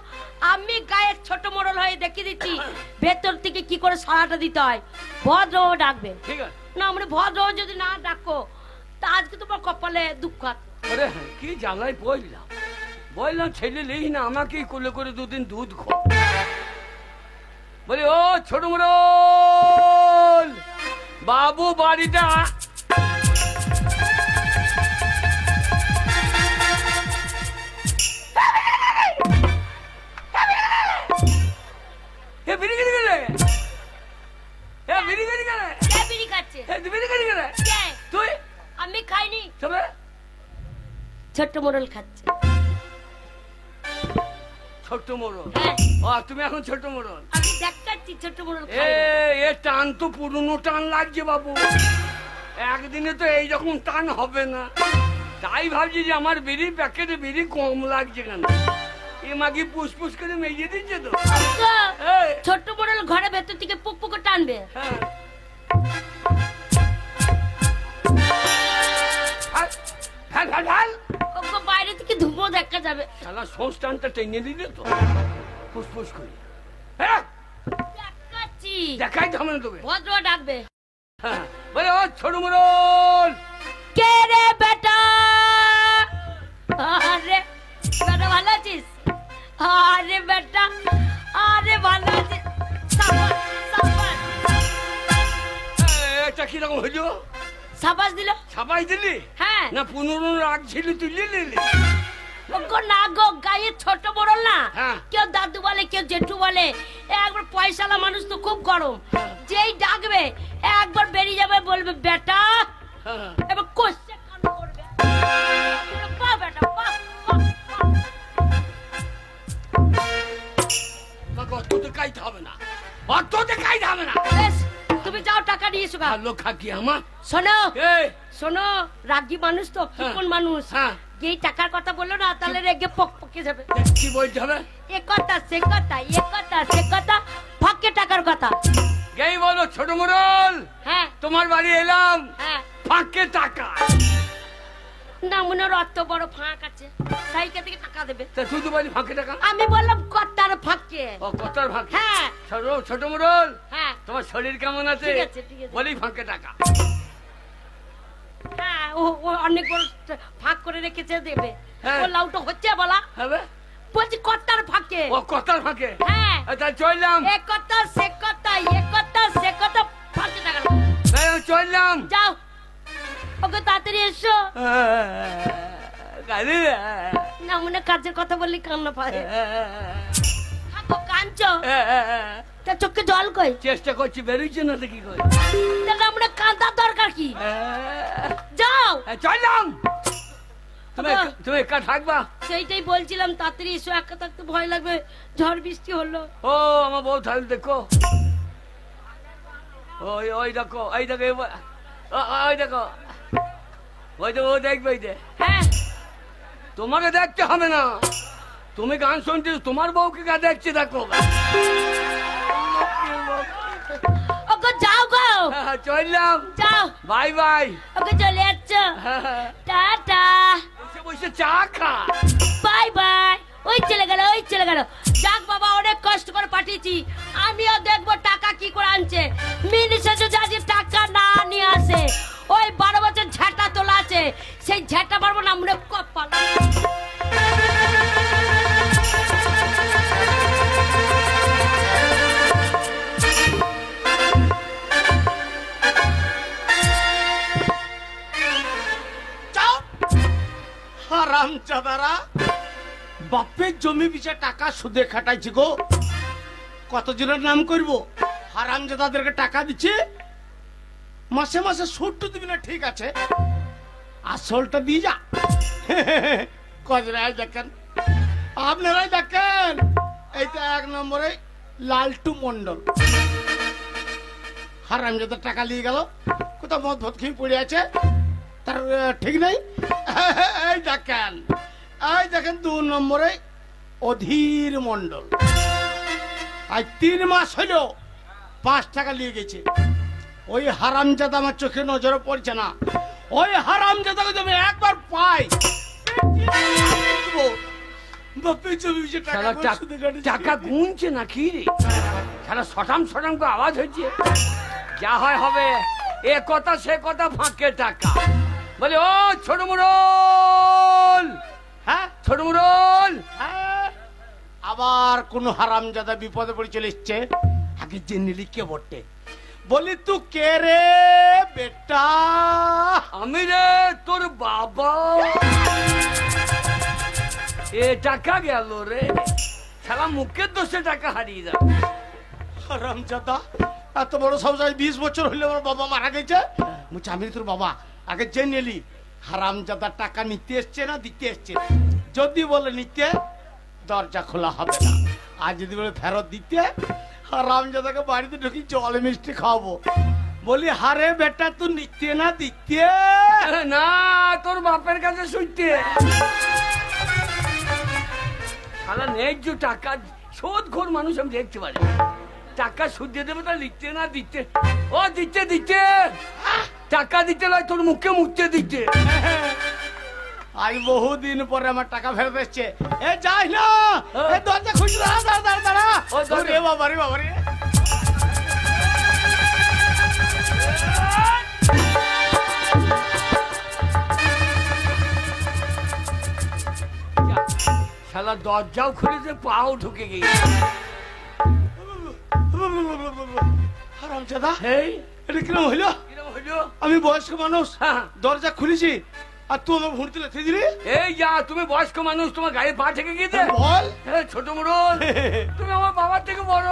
আমি গায়ের ছোট মোড়ল হয়ে দেখিয়ে দিচ্ছি ভেতর থেকে কি করে সারাটা দিতে হয়। ভদ্র ডাকবে। ঠিক আছে। না মানে ভদ্র যদি না ডাকো তা আজকে তোমার কপালে দুঃখ আছে। আরে কি জ্বালায় বললাম ছেলে নেই না, আমাকেই কোলে করে 2 দিন দুধ খো। বলি ও ছোট মোড়ল বাবু বাড়িটা। আমি খাইনি, ছোট্ট মোড়ল খাচ্ছে। ছোট্ট মোড়ল? হ্যাঁ। ও তুমি এখন ছোট মোড়ল? আমি দেখাচ্ছি ছোট্ট মোড়ল। এ টান তো পুরনো টান লাগছে বাবু, একদিনে তো এইরকম টান হবে না। তাই ভাবছি যে আমার বিড়ির প্যাকেটে বিড়ি কম লাগছে কেন, এ মাগি পুষ্পুস করে মেজে দিচ্ছে তো। ছোট্ট মোড়ল ঘরে ভেতর থেকে পুক পুক টানবে। হ্যাঁ। বাইরে থেকে ধুমো দেখা যাবে। শালা সংস্থানটা টেনে দিলে তো ফুসফুস করে। দেখাচ্ছি, দেখাই তো হবে তোকে। ভদ্র ডাকবে। বলে ও ছোট মোড়ল। কে রে বেটা? আরে বেটা ভালো আছিস? আরে বেটা, আরে ভালো আছিস? এটা কিরকম হইল? সাবাস দিল। ছাপাই দিলি? হ্যাঁ। না 15 রাখছিলি তুলে নিলি? না গো, গায়ে ছোট বড় না, হ্যাঁ। কেউ দাদু বলে কেউ জেঠু বলে। একবার পয়সালা মানুষ তো খুব গরম, যেই ডাকবে একবার বেরিয়ে যাবে, বলবে বেটা, এবার কোশ্চেন করবে। পা বেটা পা। অত কাইতে হবে না, অত কাইতে হবে না। বেশ, তুমি যাও টাকা নিয়ে এসো। লোক খাকি আমার। শোনো এই শোনো, রাগী মানুষ তো, কোন মানুষ, হ্যাঁ। এই টাকার কথা বললো না, তাহলে রেগে পকে যাবে। কি বলতে হবে? এ কথা সে কথা, এ কথা সে কথা, ফাঁকে টাকার কথা। এই বলো ছোট মোড়ল, হ্যাঁ তোমার বাড়ি এলাম, হ্যাঁ। ফাঁকে টাকা না মনে হয় অত বড় ফাঁক আছে, তাই কে থেকে টাকা দেবে? তা তুই তো বলি ফাঁকে টাকা। আমি বললাম কর্তার ফাঁকে। ও কতার ফাঁকে। হ্যাঁ ছোট মোড়ল, হ্যাঁ তোমার শরীর কেমন আছে? ঠিক আছে, ঠিক আছে। বলি ফাঁকে টাকা। হ্যাঁ ও অনেক বড় ফাঁক করে রেখেছে, দেবে। হ্যাঁ। ও লাউটা হচ্ছে বলা, হবে? বলছি কর্তার ফাঁকে। ও কতার ফাঁকে। হ্যাঁ তা চললাম, এ কথা সে কথা, এ কথা সে কথা, ফাঁকে টাকা দেবে। চললাম। যাও ওকে তাড়াতাড়ি এসো। না মনে কাজের কথা বললি কান্না পায়। থাকো কাঁদছো, তা চোখে জল কই? চেষ্টা করছি, বেরোচ্ছে না তো কি করে। তাহলে আমরা কাঁদার দরকার কি? যাও। চললাম। তুমি বাবা। তুমি একা থাকবা? সেইটাই বলছিলাম, তাড়াতাড়ি এসো, একা থাকতে ভয় লাগবে, ঝড় বৃষ্টি হলো। ও আমার বউ থাকলে দেখো, ওই ওই দেখো, এই দেখো, ওই দেখো, ওই তো ও দেখবে। এই যে হ্যাঁ তোমাকে দেখতে হবে না, তুমি গান শুনতে, তোমার বউকে গা দেখছে, দেখো। ওকে যাও গো, চললাম, যাও। Bye bye. ওকে চলে যাচ্ছ, টাটা, বসে বসে চা খা। Bye bye. ওই চলে গেল, ওই চলে গেল। যাক বাবা, অনেক কষ্ট করে পাঠিয়েছি, আমিও দেখবো টাকা কি করে আনছে। মিনিশে যদি টাকা না নিয়ে আসে, ওই 12 বছর ঝাঁটা তোলা আছে, সেই ঝাঁটা পারবো না মনে কপাল। হারামজাদারা, বাপের জমি পিছে টাকা সুদে খাটাইছি গো, কতজনের নাম করব। হারামজাদাদেরকে টাকা দিচ্ছে, মাসে মাসে সুদ দিবি না, ঠিক আছে, আসলটা দিয়ে যা। কজরাই দেখেন, আপনারাই দেখেন, এইটা 1 নম্বরে লালটু মন্ডল। হারামজাদার টাকা নিয়ে গেল, কোথাও মদ ভদ খেয়ে পড়ে আছে, তার ঠিক নেই। এই দেখেন, এই দেখেন 2 নম্বরে অধীর মন্ডল, আজ 3 মাস হইল 5 টাকা নিয়ে গেছে। ওই হারামজাদা আমার চোখে নজরে পড়ছে না, ওই হারামজাদাকে যদি আমি একবার পাই, টাকা গুনছে না কি রে? সারা সটাম সটাম করে আওয়াজ হচ্ছে, যা হয় হবে। এ কথা সে কথা, ফাঁকে টাকা। বলে ও ছোট মোড়ল, হ্যাঁ ছোট মোড়ল, হ্যাঁ, আবার কোন হারামজাদা বিপদে পড়ে চলে এসছে। আগে জেনে নিলি কে বটে। বলি তুই কে রে বেটা? আমি রে তোর বাবা। এ টাকা গেল রে, সারা মুখের দোষে টাকা হারিয়ে যাবে। হারামজাদা, এত বড় সব 20 বছর হইলে আমার বাবা মারা গেছে। বলছি আমি তোর বাবা, আগে জেনে নিলি হারামজাদা টাকা নিতে এসছে না দিতে এসছে। যদি বলে নিতে, দরজা খোলা হবে না, আর যদি বলে ফেরত দিতে, হারামজাদাকে বাড়িতে ঢুকি জল মিষ্টি খাওয়াবো। বলি হারে বেটা, তুই নিতে না দিতে? না, তোর বাপের কাছে শুনতে। সারা ন্যায্য টাকা শোধ ঘোর মানুষ আমি দেখতে পারি। টাকা সুদ দিয়ে দেবে, তা লিখতে না দিতে। ও দিতে দিতে, টাকা দিতে নয়, তোর মুখে মুখতে দিতে। আজ বহুদিন পরে আমার টাকা ফেরত এসছে। এ যাই না, এ দরজা খুঁজে দাঁড়া দাঁড়া দাঁড়া দাঁড়া। ও দরজা- রে বাবা রে বাবা রে। শালা দরজাও খুলেছে, পাও ঢুকে গিয়ে। হারামজাদা, হেই, এটা কিরম হইলো? কিরম হইলো? আমি বয়স্ক মানুষ, হ্যাঁ। দরজা খুলেছি, আর তুই আমার ভুঁড়িতে লেথে দিলি। এই যা, তুমি বয়স্ক মানুষ, তোমার গায়ে পা থেকে গিয়েছে। বল। ছোট মোড়ল, তুমি আমার বাবার থেকে বড়।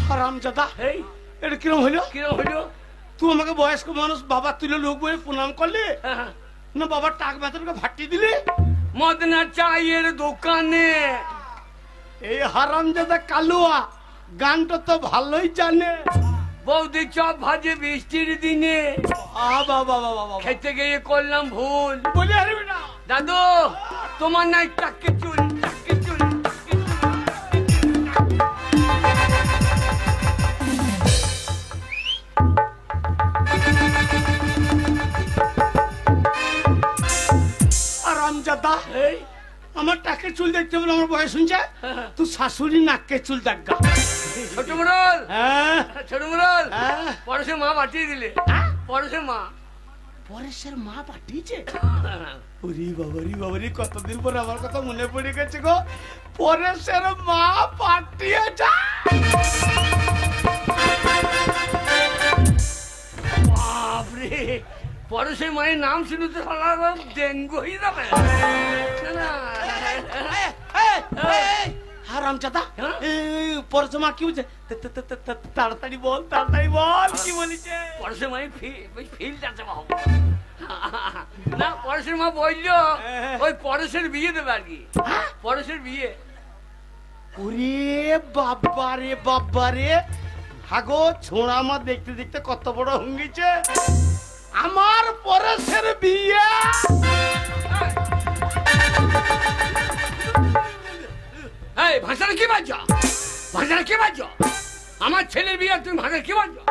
হারামজাদা, এই এটা কিরম হইলো? কিরম হইলো? তুই আমাকে বয়স্ক মানুষ বাবা তুলে লোক বলে প্রণাম করলি না বাবার টাক বেতনকে ভাটিয়ে দিলি মদনা চায়ের দোকানে। এই হারামজাদা কালুয়া গানটা তো ভালোই জানে। বৌদি চপ ভাজে বৃষ্টির দিনে, বাবা বাবা বাবা খেতে গিয়ে করলাম ভুল। বলে আরবি না দাদু তোমার নাই টাকে চুল, টাকে চুল, টাকে চুল। হারামজাদা এই আমার টাকের চুল দেখতে বলে আমার বয়স শুনছে তুই শাশুড়ি নাকের চুল দেখা। ছোট মুরল, হ্যাঁ ছোট মুরল, হ্যাঁ পরশে মা পাঠিয়ে দিলে, পরশে মা। পরেশের মা পাঠিয়েছে? ওরে বাবারি বাবারি কতদিন পর আমার কথা মনে পড়ে গেছে গো। পরেশের মা পাঠিয়েছে? বাপরে, পরশে মায়ের নাম শুনে তো ডেঙ্গু হয়ে যাবে। না, হারামজাদা হ্যাঁ? পরেশের মা কি বলছে? তাড়াতাড়ি বল, তাড়াতাড়ি বল কি বলেছে? পরশে মায়ের ফিল্ড আছে বাবু। না, পরশের মা বললো ওই পরশের বিয়ে দেবে আর কি। পরশের বিয়ে। ওরে বাবারে বাবারে, হাগো ছোঁড়া আমার দেখতে দেখতে কত বড় হঙ্গিছে। আমার পরেশের বিয়ে? এই ভাষাটা কি বাজছো? ভাষাটা কি বাজছো? আমার ছেলের বিয়ে তুমি ভাষা কি বাজছো?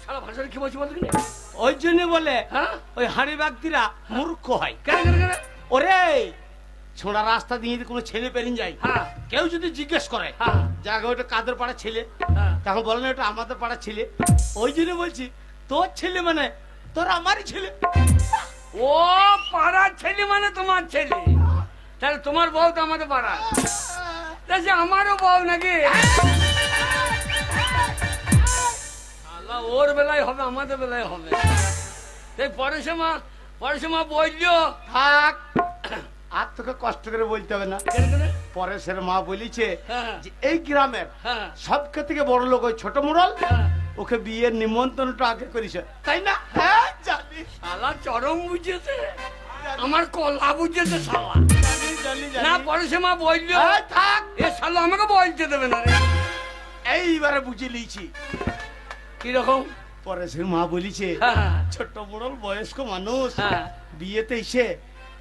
সারা ভাষাটা কি বলছো বলতো? ওই জন্য বলে হ্যাঁ? ওই হাড়ি ব্যক্তিরা মূর্খ হয়। কেন কেন কেন? ওরে ছোড়া রাস্তা দিয়ে যদি কোনো ছেলে পেরিয়ে যায়, হ্যাঁ কেউ যদি জিজ্ঞেস করে হ্যাঁ জায়গা ওটা কাদের পাড়া ছেলে, হ্যাঁ। তখন বলে না ওটা আমাদের পাড়া ছেলে। ওই জন্য বলছি তোর ছেলে মানে তোর আমারই ছেলে। ও পাড়ার ছেলে মানে তোমার ছেলে, তাহলে তোমার বউ তো আমাদের পাড়ার, তাহলে আমারও বউ নাকি? আল্লাহ, ওর বেলায় হবে আমাদের বেলায় হবে। এই পরেশে মা বললো থাক, আর তোকে কষ্ট করে বলতে হবে না। কেন কেন? পরেশের মা বলিছে হ্যাঁ যে এই গ্রামের হ্যাঁ সবকে থেকে বড় লোক ওই ছোট মুরল, হ্যাঁ। ওকে বিয়ের নিমন্ত্রণটা আগে করেছে, তাই না? হ্যাঁ জানি শালা চরম বুঝেছে, আমার কলা বুঝেছে শালা। জানি জানি না, জানি। পরেশে মা বললো এই থাক, এ শালা আমাকে বলতে দেবে না রে। এইবারে বুঝে লিয়েছি। কিরকম? পরেশের মা বলিছে হ্যাঁ ছোট মুরল বয়স্ক মানুষ, হ্যাঁ বিয়েতে এসে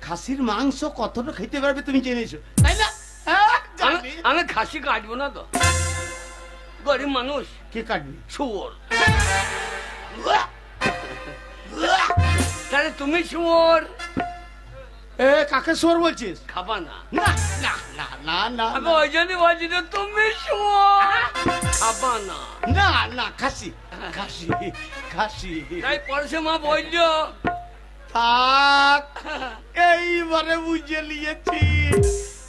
খাসির মাংস কতটা খেতে পারবে তুমি জেনেছো, তাই না? হ্যাঁ জানি। আমি খাসি কাটবো না তো, গরিব মানুষ। কে কাটবি? শুয়োর। তাহলে তুমি শুয়োর এ কাকে সোর বলছিস? খাবা না? না না না না না আমি ওই জন্য বলছি তো তুমি শুয়োর খাবা না। না না খাসি খাসি খাসি। তাই পরশে মা বললো থাক, এইবারে বুঝে নিয়েছি।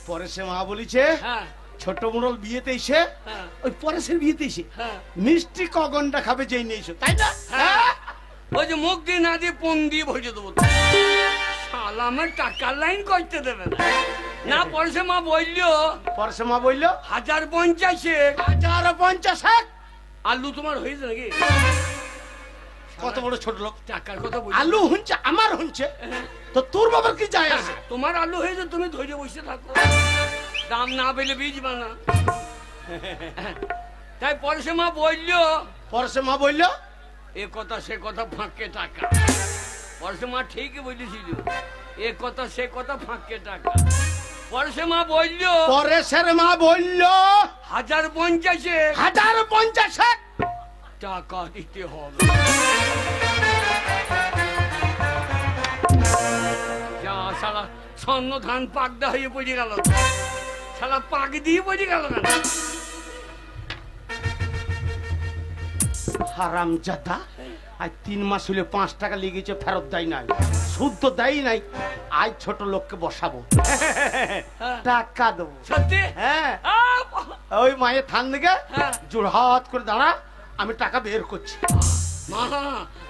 পরেশে মা বলিছে হ্যাঁ ছোট মুরল বিয়েতে এসে হ্যাঁ ওই পরেশের বিয়েতে এসে হ্যাঁ। মিষ্টি কগনটা খাবে যেই নিয়েছো, তাই না? হ্যাঁ। ওই যে মুখ দিয়ে না দিয়ে পন দিয়ে ভরে দেবো। শালা আমার টাকার লাইন করতে দেবে না। না, পরশে মা বললো পরেশে মা বললো 1050-এ 1050। আলু তোমার হয়েছে নাকি? কত বড় ছোট লোক, টাকার কথা বলি। আলু হুনছে আমার হুনছে, তো তোর বাবার কি যায় আসে? তোমার আলু হয়েছে, তুমি ধৈর্য বসে থাকো, দাম না পেলে বীজ বানা। তাই পরশে মা বললো পরেশে মা বললো এ কথা সে কথা ফাঁকে টাকা। পরশে মা ঠিকই বলেছিল, এ কথা সে কথা ফাঁকে টাকা। পরশে মা বললো পরেশের মা বললো 1050-এ 1050 টাকা দিতে হবে। যা শালা স্বর্ণ ধান পাকদা হয়ে পড়ে গেল, শালা পাক দিয়ে পড়ে গেল কেন? হারামজাদা, আজ 3 মাস হলে 5 টাকা লেগেছে, ফেরত দেয় নাই, সুদ তো দেয় নাই। আজ ছোট লোককে বসাবো, টাকা দেবো। সত্যি? হ্যাঁ, আহ! ওই মায়ের থান দিকে হ্যাঁ। জোড়হাত করে দাঁড়া, আমি টাকা বের করছি।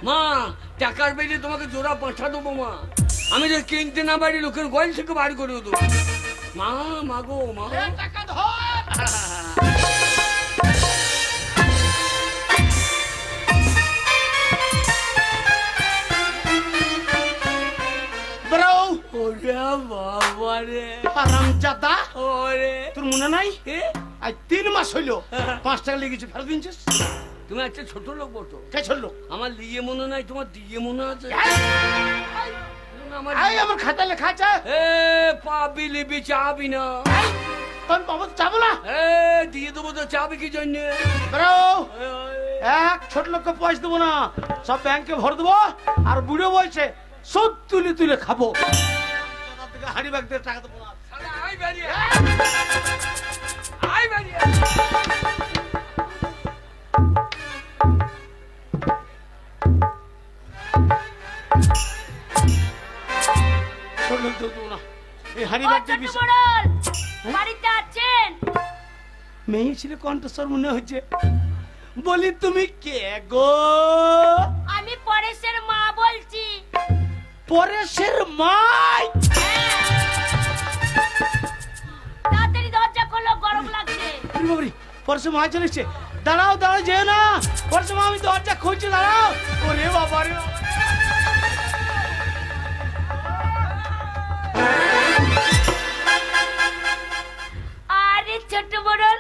মা টাকার বেরিয়ে তোমাকে জোড়া পাঠা দেবো মা। আমি যে কিনতে না পারি লোকের গোয়াল থেকে বাড়ি করে দেবো। মা মাগো মা। টাকা ধর। বাবা রে হারামজাদা ওরে তোর মনে নাই এ? আজ 3 মাস হইলো 5 টাকা লেগেছে ফেরত দিনছিস তুমি একটা ছোট লোক বটো কে চললো আমার লিয়ে মনে নাই তোমার দিয়ে মনে আছে আমার আমার খাতা লেখা আছে এ পাবি লিবি চাবি না তোর বাবা তো যাবো না এ দিয়ে দেবো তো চাবি কি জন্য বেরো এক ছোট লোককে পয়সা দেবো না সব ব্যাংকে ভর দেবো আর বুড়ো বলছে সব তুলে তুলে খাবো হাড়ি ব্যাগ দিয়ে টাকা দেবো না আই বেরিয়ে আই বেরিয়ে ছোট লোক দেবো না এই হাড়ি ও ব্যাগ ছোট দিয়ে মোড়ল বাড়িতে আছেন? মেয়ে ছিল কণ্ঠস্বর মনে হচ্ছে বলি তুমি কে গো আমি পরেশের মা বলছি। পরেশের মাই হ্যাঁ। তাড়াতাড়ি দরজা খোলো, গরম লাগছে। বাবরি পরেশের মা চলে এসছে দাঁড়াও দাঁড়াও যেও না পরেশের মা আমি দরজা খুলছি দাঁড়াও ওরে বাবা রে বাবা। আরে ছোট মোড়ল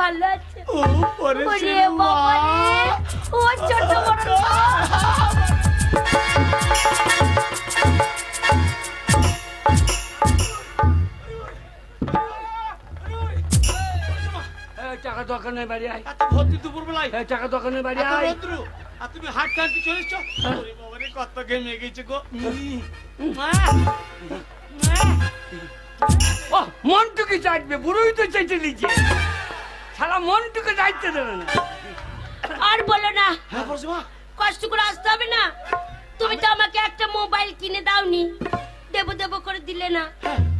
ভালো আছে? ও পরেশের ওরে মা বাবা রে, ও ছোট মোড়ল টাকা দরকার নেই বাড়ি আয় এত ভর্তি দুপুর বেলায় টাকা দরকার নেই বাড়ি এত আয় রৌদ্র আর তুমি হাট কাটতে চলে এসছো ওরে বাবা রে কত ঘেমে গেছে গো ও মনটুকে চাইবে বুড়োই তো চেঁচে নিচ্ছে সারা মনটুকে চাইতে দেবে না আর বলো না, হ্যাঁ পরেশের মা কষ্ট করে আসতে হবে না। তুমি তো আমাকে একটা মোবাইল কিনে দাওনি, দেবো দেবো করে দিলে না।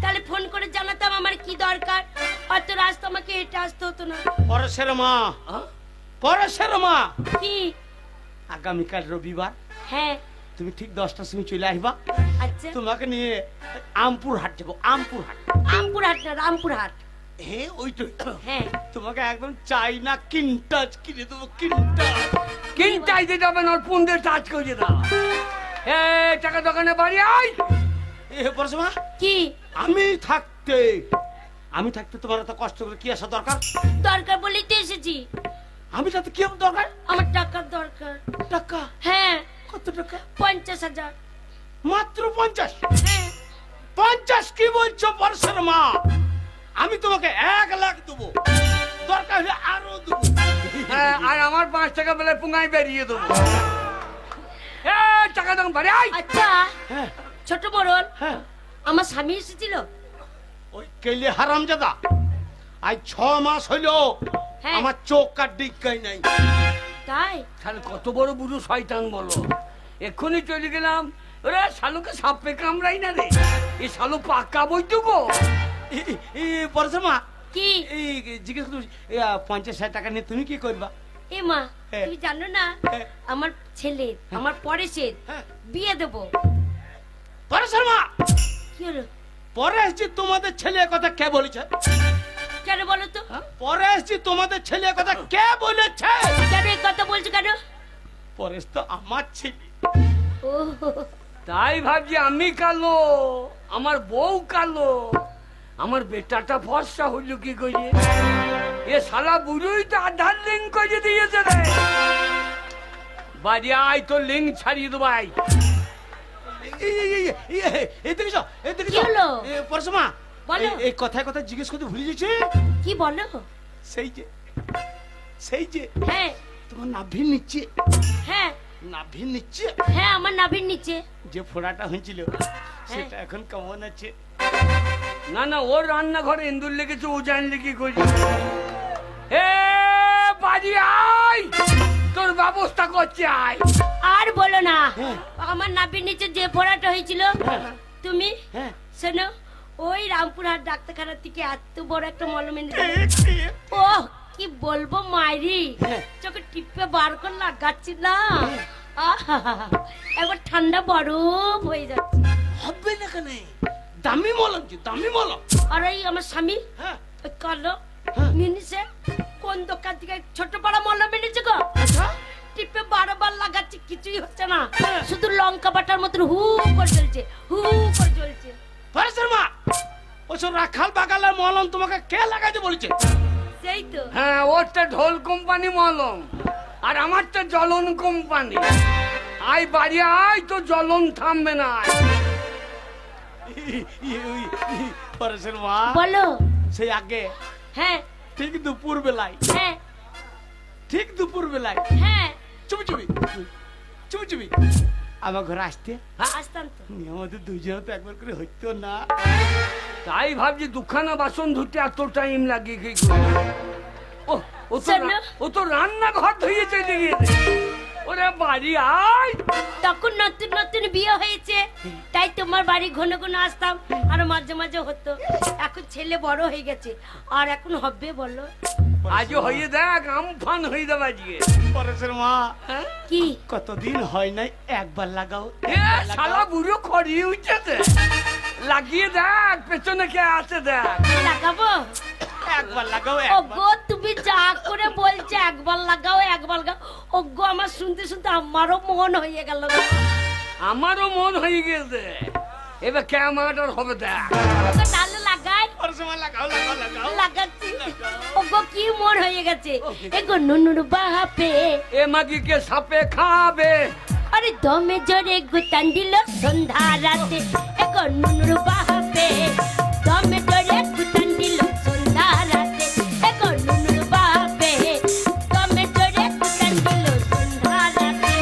তাহলে ফোন করে জানাতাম আমার কি দরকার, অত রাস্তা আমাকে হেঁটে আসতে হতো না। পরেশের মা পরেশের মা কি? আগামীকাল রবিবার হ্যাঁ তুমি ঠিক 10টার সময় চলে আসবা আচ্ছা। তোমাকে নিয়ে আমপুর হাট যাবো আমপুর হাট রামপুরহাট না রামপুরহাট? হ্যাঁ ওইটাই হ্যাঁ তোমাকে একদম চাইনা কিনটাচ কিনে দেবো কিনটাচ কিনটাইতে যাবে না পুন্দের টাচ করে দাও এ টাকা দোকানে বাড়ি আয় এ পরেশের মা কি আমি থাকতে তোমার এত কষ্ট করে কি আসা দরকার দরকার বলেই তো এসেছি। আমি তাতে কি আমার দরকার আমার টাকার দরকার। টাকা হ্যাঁ কত টাকা 50,000। মাত্র 50 হ্যাঁ 50 কি বলছো পরেশের মা আমি তোমাকে 1 লাখ দেবো দরকার হলে আরো দেবো আর আমার 5 টাকা বেলা পুঙ্গাই বেরিয়ে দেবো এ টাকা দোকান বাড়ি আয় আচ্ছা হ্যাঁ ছোট মোড়ল, হ্যাঁ আমার স্বামী এসেছিল। ওই কেলে হারামজাদা আজ 6 মাস হইলো হ্যাঁ। আমার চোখ কাট ডিগাই নাই তাই তাহলে কত বড় বুড়ো শয়তান বলো এক্ষুনি চলে গেলাম ওরে শালুকে সাপে কামড়াই না রে এই শালু পাক্কা বইতো গো পরেশের মা কি? এই জিজ্ঞেস করছি 50,000 টাকা নিয়ে তুমি কি করবা এ মা হ্যাঁ। তুমি জানো না হ্যাঁ। আমার ছেলে আমার পরেশের হ্যাঁ। বিয়ে দেবো। পরেশের মা কি হলো? পরে এসছি তোমাদের ছেলে কথা কে বলেছে কেন বলো তো? পরে এসছি তোমাদের ছেলে কথা কে বলেছে কেন এই কথা বলছো কেন? পরেশ তো আমার ছেলে ও তাই ভাবছি আমি কালো আমার বউ কালো আমার বেটাটা ফর্সা হইল কি করে এ শালা বুড়োই তো আধার লিঙ্ক করে দিয়েছে রে বাড়ি আয় তো লিঙ্ক ছাড়িয়ে দেবো আয় কি হলো? পরেশ মা বলো। এই কথায় কথা জিজ্ঞেস করতে ভুলে গেছি কি বলো? সেই যে হ্যাঁ তোমার নাভির নিচে হ্যাঁ নাভির নিচে হ্যাঁ আমার নাভির নিচে। যে ফোড়াটা হয়েছিল সেটা এখন কেমন আছে না না ওর রান্নাঘরে ইন্দুর লেগেছে ও জানলে কি করি এ বাড়ি আয় তোর ব্যবস্থা করছে আয় আর বলো না, হ্যাঁ। আমার নাভির নিচে যে ফোড়াটা হয়েছিল তুমি হ্যাঁ শোনো ওই রামপুরহাট ডাক্তারখানা থেকে এত বড় একটা মলম এনে ও কি বলবো মাইরি হ্যাঁ। চোখে টিপে বার করে লাগাচ্ছিলাম একবার ঠান্ডা বরফ হয়ে যাচ্ছে। হবে না কেন দামি মলম দামি মলম আর এই আমার স্বামী হ্যাঁ ওই কালো হ্যাঁ। নিনিসে কোন দোকান থেকে ছোট পাড়া মলম এনেছে গো, টিপে বারবার লাগাচ্ছি কিছুই হচ্ছে না, শুধু লঙ্কা বাটার মতন হু করে চলছে হু করে চলছে। বলছো রাখাল বাগালের মলম তোমাকে কে লাগাইতে বলছে? সেই তো। হ্যাঁ, ওরটা ঢোল কোম্পানি মলম, আর আমারটা জ্বলন কোম্পানি। আয় বাড়ি আয়, তো জ্বলন থামবে না। পরেশের মা বলো। সেই আগে হ্যাঁ ঠিক দুপুর বেলায়, হ্যাঁ ঠিক দুপুর বেলায় হ্যাঁ চুপি চুপি চুপি চুপি আমার ঘরে আসতে। আসতাম তো। আমাদের দুজন তো একবার করে হইতো না। তাই ভাবছি দুখানা বাসন ধুতে এত টাইম লাগে কি করে? ও তো রান্নাঘর ধুয়ে চলে গিয়েছে। ওরে বাড়ি আয়। তখন নতুন নতুন বিয়ে হয়েছে, তাই তোমার বাড়ি ঘন ঘন আসতাম, আর মাঝে মাঝে হতো। এখন ছেলে বড় হয়ে গেছে, আর এখন হবে বলো? আজও হয়ে দেখ, আমফান হয়ে যাবে আজকে। পরেশের মা কি কতদিন হয় নাই, একবার লাগাও। শালা বুড়ো খড়িয়ে উঠেছে, লাগিয়ে দেখ পেছনে কে আছে দেখ। লাগাবো? একবার লাগাও। ওগো তুমি যা করে বলছো একবার লাগাও একবার লাগাও, ওগো আমার শুনতে শুনতে আমারও মন হয়ে গেল। আমারও মন হয়ে গেছে, এবার কেমন হবে দেখ। তাহলে লাগাই। লাগাও লাগাও লাগাও। লাগাচ্ছি। ওগো কি মন হয়ে গেছে। এগো নুনুর বাপে এ মাগিকে সাপে খাবে। আরে দমে জোরে গুতান দিল সন্ধ্যা রাতে। এগো নুনুর বাপে দমে জোরে গুতান দিল সন্ধ্যা রাতে। এগো নুনুর বাপে দমে জোরে গুতান দিল সন্ধ্যা রাতে।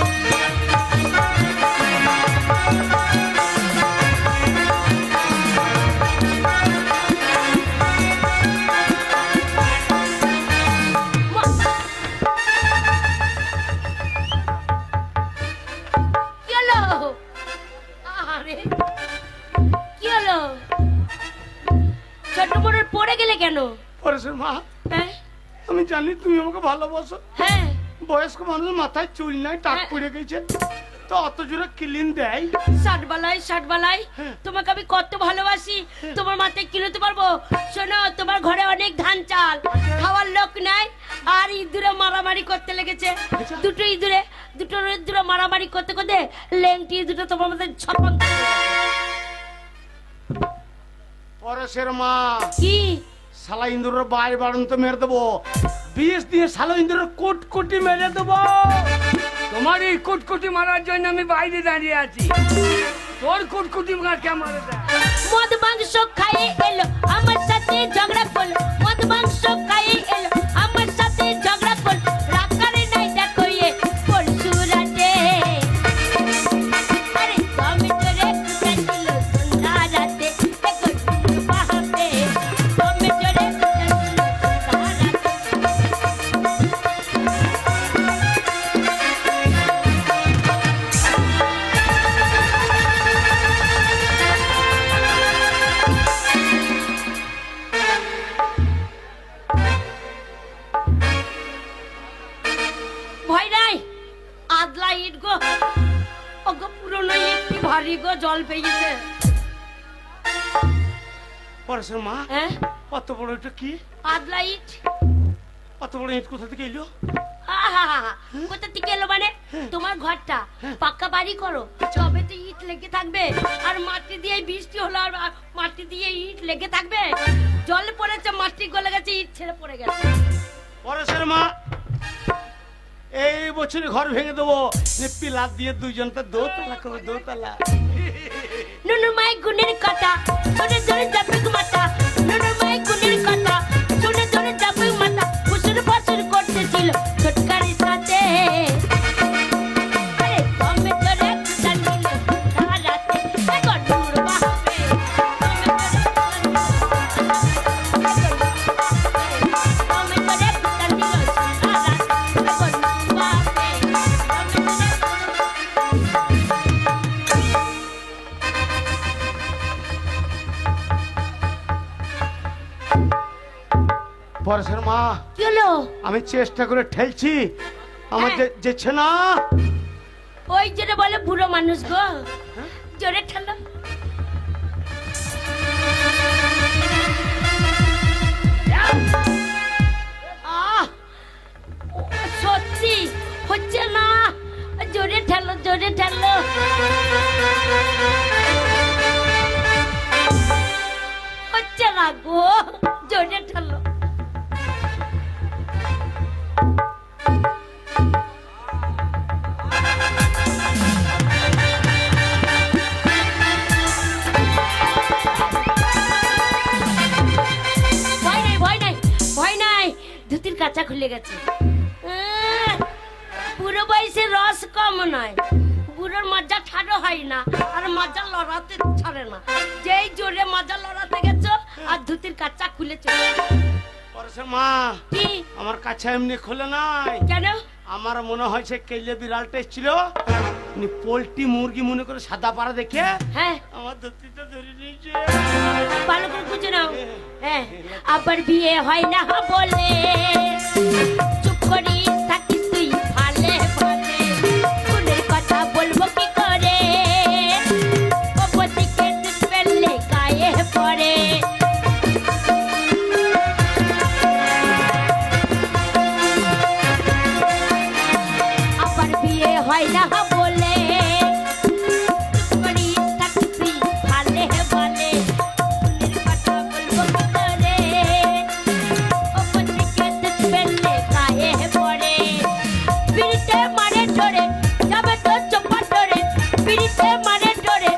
কি হলো? আরে কি হলো? ছোট বড় পড়ে গেলে কেন? পরেশের মা হ্যাঁ আমি জানি তুমি আমাকে ভালোবাসো। হ্যাঁ বয়স্ক মানুষের মাথায় চুল নাই, টাক পড়ে গেছে, তো অত জোরে ক্লিন দেয়। ষাট বালাই তোমাকে আমি কত ভালোবাসি, তোমার মাথায় কিনতে পারবো? শোনো, তোমার ঘরে অনেক ধান চাল, খাওয়ার লোক নাই, আর ইঁদুরে মারামারি করতে লেগেছে। দুটো ইঁদুরে মারামারি করতে করতে লেংটি দুটো তোমার মধ্যে ছপন। পরেশের মা কি শালা ইন্দুরের বাইরে বাড়ন তো মেরে দেবো, বিষ দিয়ে শালা ইন্দুরের কোটকুটি মেরে দেবো। তোমার এই কুটকুটি মারার জন্য আমি বাইরে দাঁড়িয়ে আছি। তোর কুটকুটি মার কে মারে দেখ। মদ মাংস খাইয়ে এলো আমার সাথে ঝগড়া করলো, মদ মাংস খাইয়ে এলো আমার সাথে ঝগড়া করলো, রাখারে নাই দেখো এ পরশু রাতে। আরে আমি তোরে কুটাই দিল সন্ধ্যা রাতে। দেখো তুমি বাহাবে আমি তোরে কুটাই দিল সন্ধ্যা রাতে। ভয় নাই, আদলা ইট গো, ওগো পুরনো ইট কি ভারী গো, জল পেয়েছে। পরেশের মা হ্যাঁ অত বড় এটা কি? আদলা ইট। অত বড় ইট কোথা থেকে এলো? কোথা থেকে এলো মানে? তোমার ঘরটা পাকা বাড়ি করো, তবে তো ইট লেগে থাকবে, আর মাটি দিয়ে বৃষ্টি হলো আর মাটি দিয়ে ইট লেগে থাকবে। জল পড়েছে, মাটি গলে গেছে, ইট ছেড়ে পড়ে গেছে। পরেশের মা এই বছর ঘর ভেঙে দেবো, পিলার দিয়ে দুইজনটা দোতলা করবো, দোতলা। নুনু মাই গুণের কথা শুনে ধরে যাবে মাথা, নুনু মাই গুণের কথা শুনে ধরে যাবে মাথা। ফুসুর ফাসুর করতেছিল ছোটকারের সাথে। আরে কমে ধরে কুটান দিল সন্ধ্যা রাতে। এখন দূর বাহাবে কমে ধরে কুটান দিল সন্ধ্যা রাতে। এখন দূর বাহাবে পরেশের মা কি হলো? আমি চেষ্টা করে ঠেলছি, আমার যেছে না। ওই যেটা বলে বুড়ো মানুষ গো, জোরে ঠেলো। সত্যি হচ্ছে না, জোরে ঠেলো, জোরে ঠেলো। হচ্ছে না। কাঁচা খুলে গেছে। পুরো বয়সে রস কম নয়, বুড়োর মজা ছাড়ো হয় না, আর মজা লড়াতে ছাড়ে না। যেই জোরে মজা লড়াতে গেছো আর ধুতির কাঁচা খুলেছে। মা কি আমার কাছে এমনি খোলে নাই কেন? আমার মনে হয় সে কেলে বিড়ালটা এসেছিল, পোল্ট্রি মুরগি মনে করে সাদা পাড়া দেখে হ্যাঁ আমার ধুতিটা ধরে নিয়েছে। ভালো করে বুঝে নাও। হ্যাঁ, আবার বিয়ে হয় না বলে চুপ করি থাকিস তুই ভালে ভালে, কোনের কথা বলবো কি করে, ওপর দিকে দুধ ফেললে গায়ে পড়ে। আবার বিয়ে হয় না বলে চুপ করি থাকিস তুই ভালে ভালে, কোনের কথা বলবো কি করে, ওপর দিকে দুধ ফেললে গায়ে পড়ে। পিড়িতে মারে ধরে যাবে তো চোপা ধরে, পিড়িতে মারে ধরে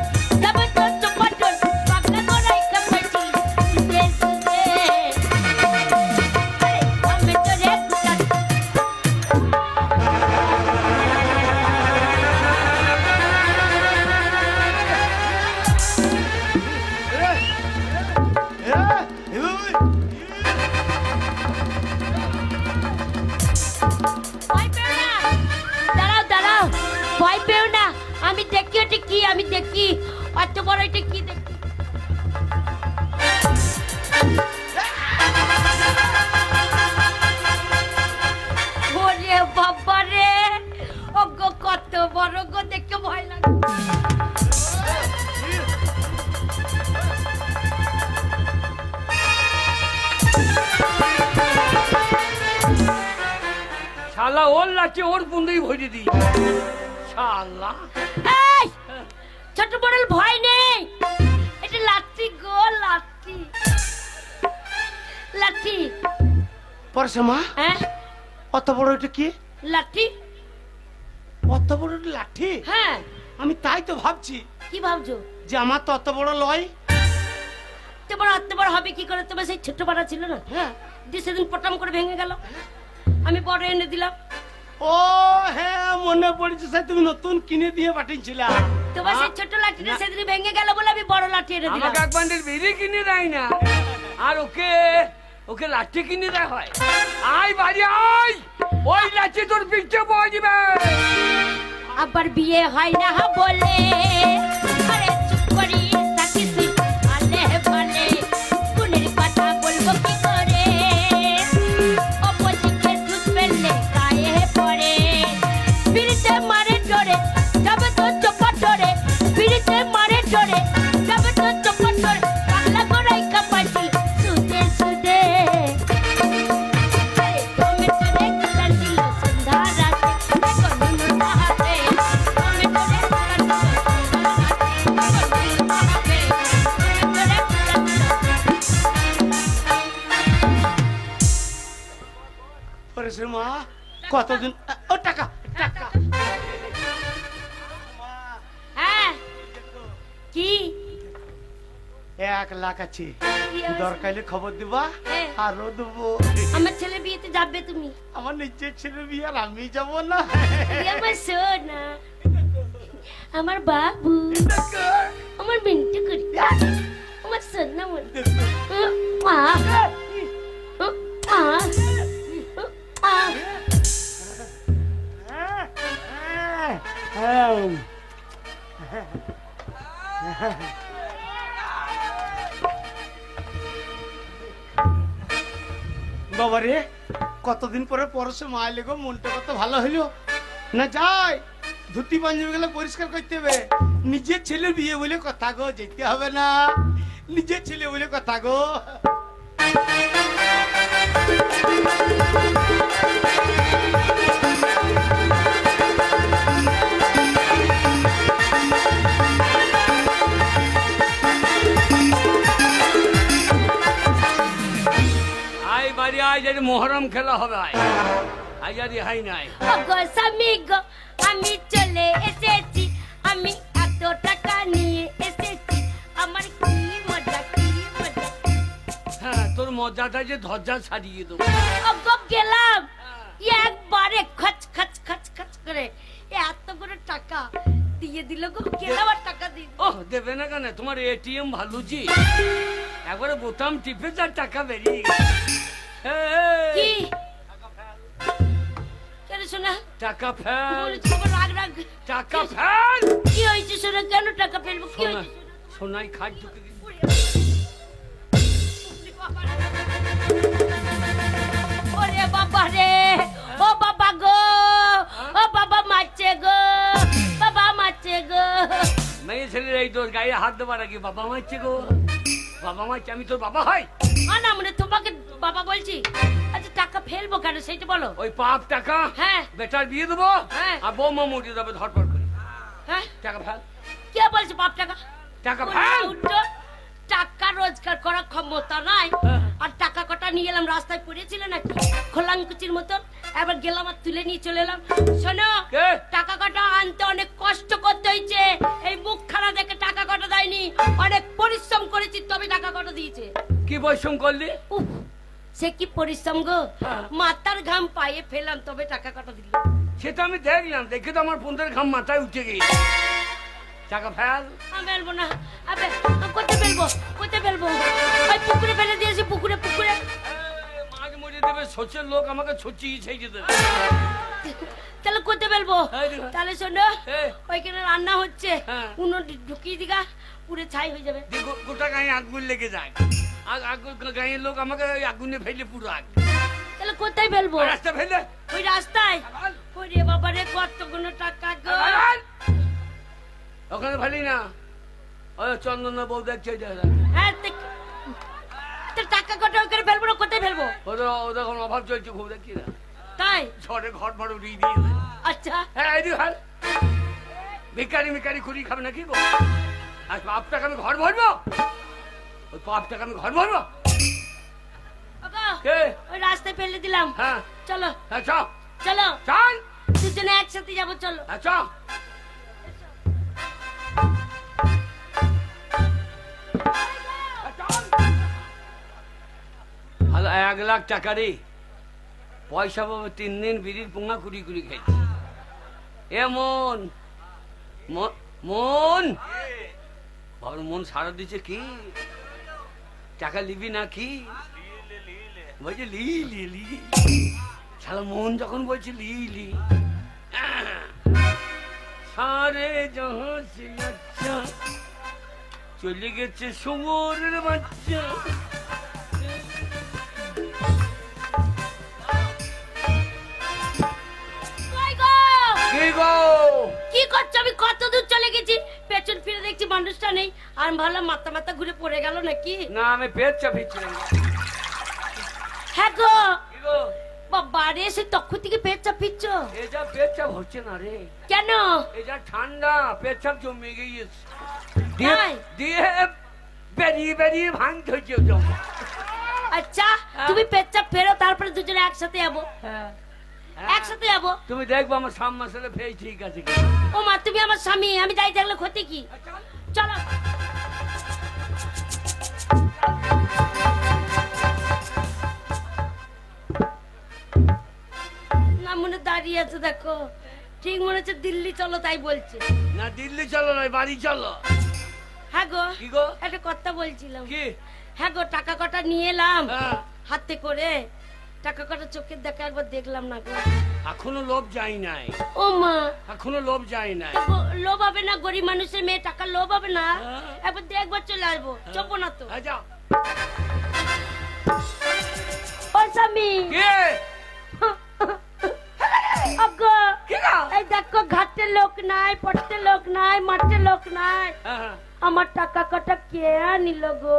যাবে তো চোপা ধরে, পাগলা গড়াই কাপাইছি সুদে সুদে, আরে আমি তোরে কুটাচ্ছি। ভয় পেও না, দাঁড়াও দাঁড়াও, ভয় পেও না, আমি দেখি ওটা কি, আমি দেখি অত বড় এটা কি দেখি। ওরে বাবা রে, ও গো কত বড় গো, দেখে ভয় লাগে। শালা ওর লাচে ওর পুন্দেই ভরে দিই শালা। এই ছোট বড় ভয় নেই, এটা লাঠি গো, লাঠি লাঠি। পরশে মা হ্যাঁ অত বড় এটা কি? লাঠি। অত বড় একটা লাঠি? হ্যাঁ আমি তাই তো ভাবছি কি ভাবছো? যে আমার তো অত বড় লয়। তোমার অত বড় হবে কি করে? তোমার সেই ছোট্ট পাড়া ছিল না, হ্যাঁ যে সেদিন পটাম করে ভেঙে গেল, আমি বড় এনে দিলাম। ও হ্যাঁ মনে পড়েছে, সে তুমি নতুন কিনে দিয়ে পাঠিয়েছিলা। তোমার সেই ছোট লাঠিটা সেদিন ভেঙে গেল বলে আমি বড় লাঠি এনে দিলাম। আমাকে এক বান্ডিল বিড়ি কিনে দেয় না, আর ওকে ওকে লাঠি কিনে দেয় হয়। আয় বাড়ি আয়, ওই লাঠি তোর পিঠে পাওয়া যাবে। আবার বিয়ে হয় না বলে আরে চুপ করি থাকিস তুই ভালে ভালে, কোনের কথা বলবো কি করে, ওপর দিকে দুধ ফেললে গায়ে পড়ে। পিড়িতে মারে ধরে যাবে তো চোপা ধরে, পিড়িতে মারে ধরে যাবে তো চোপা ধরে, পাগলা গড়াই কাপাইছি সুদে সুদে, আরে তুমি তোরে কুটান দিল সন্ধ্যা রাতে, দেখো নুনুটা হাতে, তুমি তোরে কুটান দিল সন্ধ্যা রাতে, দেখো নুনুটা হাতে, তুমি তোরে কুটান দিল। পরশে মা কতদিন ও টাকা টাকা হ্যাঁ কি 1 লাখ আছে, কি আছে? দরকারে খবর দিবা হ্যাঁ। আরো দেবো। আমার ছেলে বিয়েতে যাবে তুমি? আমার নিজের ছেলে বিয়ে আর আমি যাবো না। এই আমার সোনা, আমার বাবু, আমার মিন্টু করি, আমার সোনা মন। মা বাবা রে কতদিন পরে পরশে মা এলে গো, মনটা কত ভালো হইলো না। যাই ধুতি পাঞ্জাবি গুলো পরিষ্কার করতে হবে, নিজের ছেলে বিয়ে বলে কথা গো, যেতে হবে না, নিজের ছেলে বলে কথা গো। আয় বাড়ি আয়, যদি মোহরম খেলা হবে আয়, আয় যদি হাই নাই। গো স্বামী গো, আমি চলে এসেছি, আমি এত টাকা নিয়ে এসেছি, আমার কি মজা কি মজা। হ্যাঁ তোর মজাটা যে ধজ্জা ছাড়িয়ে দেবো। গেলাম একবারে খচ খচ খচ খচ করে এত করে টাকা দিয়ে দিল গো। গেলাম আর টাকা দিই। ও দেবে না কেন? তোমার এটিএম ভালো জি, একবারে বোতাম টিপে যার টাকা বেরিয়ে কি কেন শোনা? টাকা ফেল, রাগ রাগ টাকা ফেল। কি হয়েছে শোনা? কেন টাকা ফেলবো? কি হয়েছে? সোনাই খাট ঢুকে দিই। ওরে বাবা রে, ও বাবা গো, ও বাবা মারছে গো, বাবা মারছে গো। মেয়ে ছেলের এই তোর গায়ে হাত দেবার আগে বাবা মারছে গো, বাবা মারছে। আমি তোর বাবা হয় না, মানে তোমাকে বাবা বলছি। আচ্ছা টাকা ফেলবো কেন সেইটা বলো। ওই পাপ টাকা, হ্যাঁ বেটার বিয়ে দেবো, হ্যাঁ, আর বৌমা মরিয়ে দেবে ধরপড় করে। হ্যাঁ টাকা ফেল। কে বলছে বাপ টাকা? টাকা ফেল। টাকা রোজগার করার ক্ষমতা নাই, আর টাকা কটা নিয়ে এলাম। রাস্তায় পড়েছিল নাকি খোলাঙ্কুচির মতন? এবার গেলাম আর তুলে নিয়ে চলে এলাম। শোনো, টাকা কটা আনতে অনেক কষ্ট করতে হয়েছে। এই মুখ খানা দেখে টাকা কটা দেয়নি, অনেক পরিশ্রম করেছি তবে টাকা কটা দিয়েছে। কি পরিশ্রম করলি? উফ, সে কি পরিশ্রম গো, মাথার ঘাম পায়ে ফেলাম তবে টাকা কটা দিল। সেটা আমি দেখলাম, দেখে তো আমার পুন্তের ঘাম মাথায় উঠে গিয়েছে। টাকা ফেল। আমি ফেলবো না। আবে কোথায় ফেলবো? কোথায় ফেলবো? ওই পুকুরে ফেলে দিয়েছি। পুকুরে পুকুরে মাছ মরে দেবে, শোষের লোক আমাকে ছুচিয়ে ছেড়ে দেবে। তাহলে কোথায় ফেলবো? তাহলে শোনো, ওইখানে রান্না হচ্ছে, উনো ঢুকিয়ে দিগা, পুরে ছাই হয়ে যাবে। গোটা গায়ে আগুন লেগে যায়, গায়ের লোক আমাকে আগুনে ফেলে পুরো আগ। তাহলে কোথায় ফেলবো? রাস্তা ফেলে। ওই রাস্তায়? ওরে বাবা রে, কতগুলো টাকা গো। ওখানে ফেলি না, ওই চন্দন বউ দেখছে। হ্যাঁ, টাকা কটা ওখানে ফেলবো না, কোথায় ফেলবো? ওদের এখন অভাব চলছে খুব, দেখছি না তাই? ঝড়ে ঘর ভর উড়িয়ে দিয়ে। আচ্ছা হ্যাঁ, ভিকারি মিকারি খুঁড়ি খাবে নাকি গো? আর পাপ টাকা আমি ঘর ভরবো? ওই পাপ টাকা আমি ঘর ভরবো? ওই রাস্তায় ফেলে দিলাম। হ্যাঁ চলো। হ্যাঁ চল, চলো চল, দুজনে একসাথে যাবো। চলো। হ্যাঁ চল। হ্যালো, 1 লাখ টাকা রে, পয়সা পাবো 3 দিন বিড়ির পোঙা কুড়ি কুড়ি খেয়েছি। এ মন, মন বাবার মন সারা দিচ্ছে। কি টাকা লিবি না? কি বলছে? লি লি লি। শালা মন যখন বলছে লি লি, সারে জাহাঁ সে আচ্ছা চলে গেছে শুয়োরের বাচ্চা। কি করছো? আমি কত দূর চলে গেছি, পেছন ফিরে দেখছি মানুষটা নেই। আর ভাবলাম মাথা মাথা ঘুরে পড়ে গেল নাকি। না, আমি পেট চাপিয়েছিলাম। হ্যাঁ গো, বাবা রে, সে তখন থেকে পেট চাপিচ্ছ? এটা পেট চাপ হচ্ছে না রে। কেন? এটা ঠান্ডা, পেট চাপ জমে গিয়েছে, দিয়ে বেরিয়ে বেরিয়ে ভাঙতে হচ্ছে। আচ্ছা, তুমি পেট চাপ ফেরো, তারপরে দুজনে একসাথে যাবো। একসাথে যাবো। তুমি দেখবো আমার সাম মাসে ফেই ঠিক আছে। ও মা, তুমি আমার স্বামী, আমি যাই থাকলে ক্ষতি কি? চলো। না মনে দাঁড়িয়ে আছে, দেখো ঠিক মনে হচ্ছে দিল্লি চলো তাই বলছে। না দিল্লি চলো নয়, বাড়ি চলো। হ্যাঁ গো, কি গো? একটা কথা বলছিলাম। কি? হ্যাঁ গো, টাকা কটা নিয়ে এলাম হাতে করে। টাকা কটা চোখের দেখা একবার দেখলাম না গো। এখনো লোভ যাই নাই। ও মা, এখনো লোভ যাই নাই। লোভ হবে না? গরিব মানুষের মেয়ে, টাকা লোভ হবে না? একবার দেখবার চলে আসবো, চপো না তো। যাও। ও স্বামী, এই দেখো ঘাটে লোক নাই, পড়তে লোক নাই, মাঠে লোক নাই, আমার টাকা কটা কে নিল গো?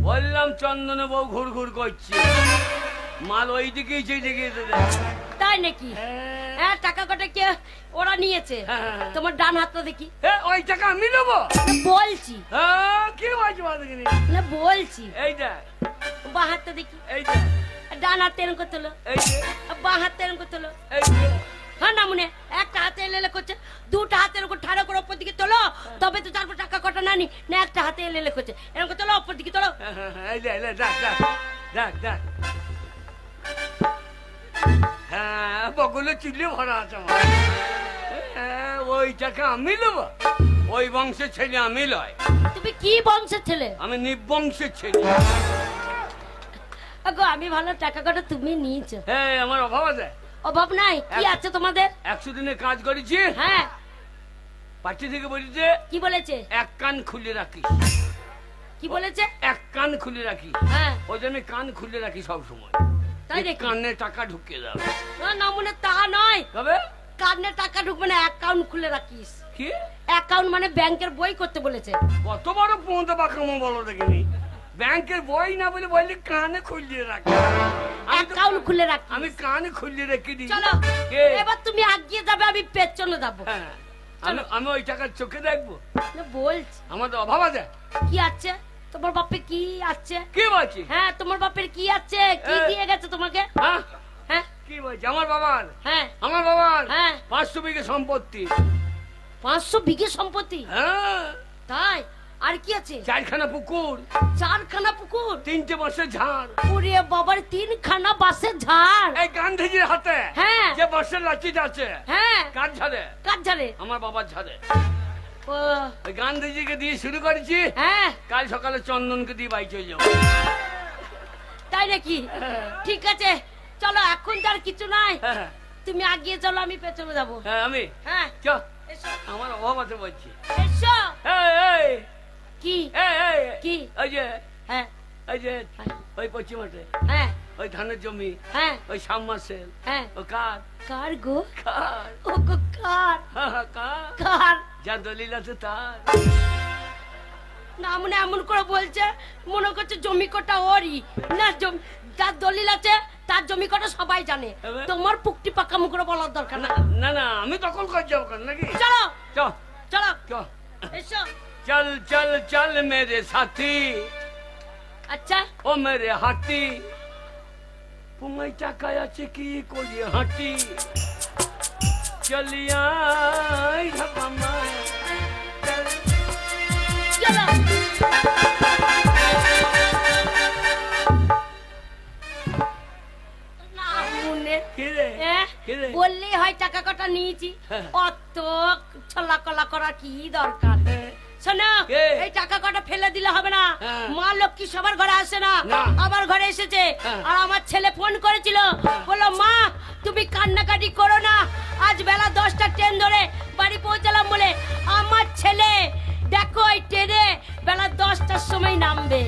বললাম চন্দনে বউ ঘুর ঘুর করছে, মাল ওই দিকেই চলে গিয়েছে। তাই নাকি? হ্যাঁ, টাকা কটা কে ওরা নিয়েছে? তোমার ডান হাতটা দেখি। ওই টাকা আমি নেবো বলছি। কি বলছি না বলছি, এইটা বাঁ হাতটা দেখি। এইটা ডান হাতে এরকম করতে হলো, বাঁ হাতে এরকম করতে হলো। হ্যাঁ না মনে, একটা হাতে এলে করছে, দুটা হাতে এরকম ঠাড়া করে ওপর দিকে তোলো, তবে তো তারপর টাকা কটা নানি না। একটা হাতে এলে করছে, এরকম তোলো, ওপর দিকে তোলো। দেখ দেখ, হ্যাঁ বগলে চুলে ভরা আছে আমার। হ্যাঁ, ওই টাকা আমি নেবো, ওই বংশের ছেলে আমি লয়। তুমি কি বংশের ছেলে? আমি নিবংশের ছেলে। আগো আমি ভালো টাকা কটা তুমি নিয়েছো। হ্যাঁ, আমার অভাব আছে? অভাব নাই, কি আছে তোমাদের? 100 দিনে কাজ করেছি, হ্যাঁ। পার্টি থেকে বলেছে কি বলেছে? এক কান খুলে রাখিস। কি বলেছে? এক কান খুলে রাখি। হ্যাঁ, ওই জন্য কান খুলে রাখি সব সময়। তাই নাকি? কানে টাকা ঢুকিয়ে দাও। না না, মনে তা নয়, কবে? কানে টাকা ঢুকবে না, অ্যাকাউন্ট খুলে রাখিস। কি অ্যাকাউন্ট মানে ব্যাংকের বই করতে বলেছে। কত বড় পৌঁতে পাকামো বলো দেখিনি। ব্যাংকের বই না বলে বললি কানে খুলিয়ে রাখি। অ্যাকাউন্ট খুলে রাখি। আমি কানে খুলিয়ে রেখে দিই। চলো কে? এবার তুমি আগিয়ে যাবে, আমি পেছনে যাবো। হ্যাঁ, আমি ওই টাকার চোখে দেখবো। না, বলছি আমাদের অভাব আছে। কি আছে তোমার বাপে? কি আছে? কি বলছি? হ্যাঁ, তোমার বাপের কি আছে? কি দিয়ে গেছে তোমাকে? হ্যাঁ, হ্যাঁ কি বলছি? আমার বাবার হ্যাঁ 500 বিঘে সম্পত্তি। 500 বিঘে সম্পত্তি? হ্যাঁ, তাই? আর কি আছে? 4খানা পুকুর, 4খানা পুকুর, 3টে বাঁশের ঝাড়। ওরে বাবার, 3খানা বাঁশের ঝাড়। এই গান্ধীজির হাতে হ্যাঁ যে বাঁশের লাঠিটা আছে, হ্যাঁ, কার ঝাড়ে? কার ঝাড়ে? আমার বাবার ঝাড়ে। ও, ওই গান্ধীজিকে দিয়ে শুরু করেছি, হ্যাঁ কাল সকালে চন্দনকে দিয়ে বাড়ি চলে যাবো। তাই নাকি? ঠিক আছে, চলো, এখন তো আর কিছু নাই, হ্যাঁ, তুমি আগিয়ে চলো, আমি পেছনে যাবো। হ্যাঁ, আমি হ্যাঁ, চ, এসো আমার অভাব আছে বলছি। এসো। এই, এই, কি? এই, এই, কি? ওই যে, হ্যাঁ ওই যে, ওই পশ্চিমাটে হ্যাঁ ওই ধানের জমি, হ্যাঁ ওই সাবমার্সেল, হ্যাঁ। ও কার? কার গো? কার? ও গো, কার? কার? কার? যার দলিল আছে তার। না, মনে এমন করে বলছে, মনে করছে জমি কটা ওরই না। যার দলিল আছে তার জমি কটা সবাই জানে। এবার? তোমার পুকটি পাকা মুখ করে বলার দরকার না। না না, আমি দখল করে যাবো কেন নাকি? চলো চ, চলো, চ, এসো। চল চল চল মেরে সাথী, আচ্ছা, ও মেরে হাতি, পুঙ্গাই টাকায় আছে কি করি হাঁটি, চলিয়াই ঢাকামা, চল। চলো। না, মনে কি রে? কি রে? বললেই হয় টাকা কটা নিয়েছি, হ্যাঁ। অত ছলা কলা করা কি দরকার? শোনো, কে? এই টাকা কটা ফেলে দিলে হবে না। হ্যাঁ। মা লক্ষ্মী সবার ঘরে আসে না, না। আমার ঘরে এসেছে। হ্যাঁ। আর আমার ছেলে ফোন করেছিল, বললো মা তুমি কান্নাকাটি করো না, আজ বেলা 10টার ট্রেন ধরে বাড়ি পৌঁছালাম বলে। আমার ছেলে দেখো এই ট্রেনে বেলা 10টার সময় নামবে।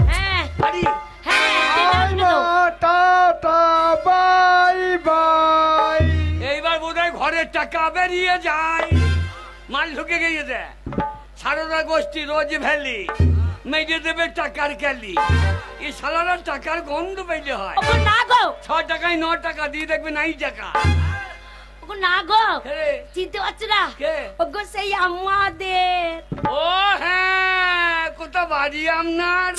হ্যাঁ বাড়ি? হ্যাঁ, ট্রেনে আসবে তো। Tata bye bye. এইবার বোধহয় ঘরের টাকা বেরিয়ে যায়, মাল ঢুকে গিয়েছে। সারদা গোষ্ঠী রোজ ভ্যালি মেজে দেবে টাকার ক্যালি। এই সালারা টাকার গন্ধ পেলে হয়। ওগো না গো, 6 টাকায় 9 টাকা দিয়ে দেখবে 9 টাকা। ওগো না গো, কে? চিনতে পারছো না? কে? ওগো সেই আমাদের। ও হ্যাঁ, কোথা বাড়ি আপনার?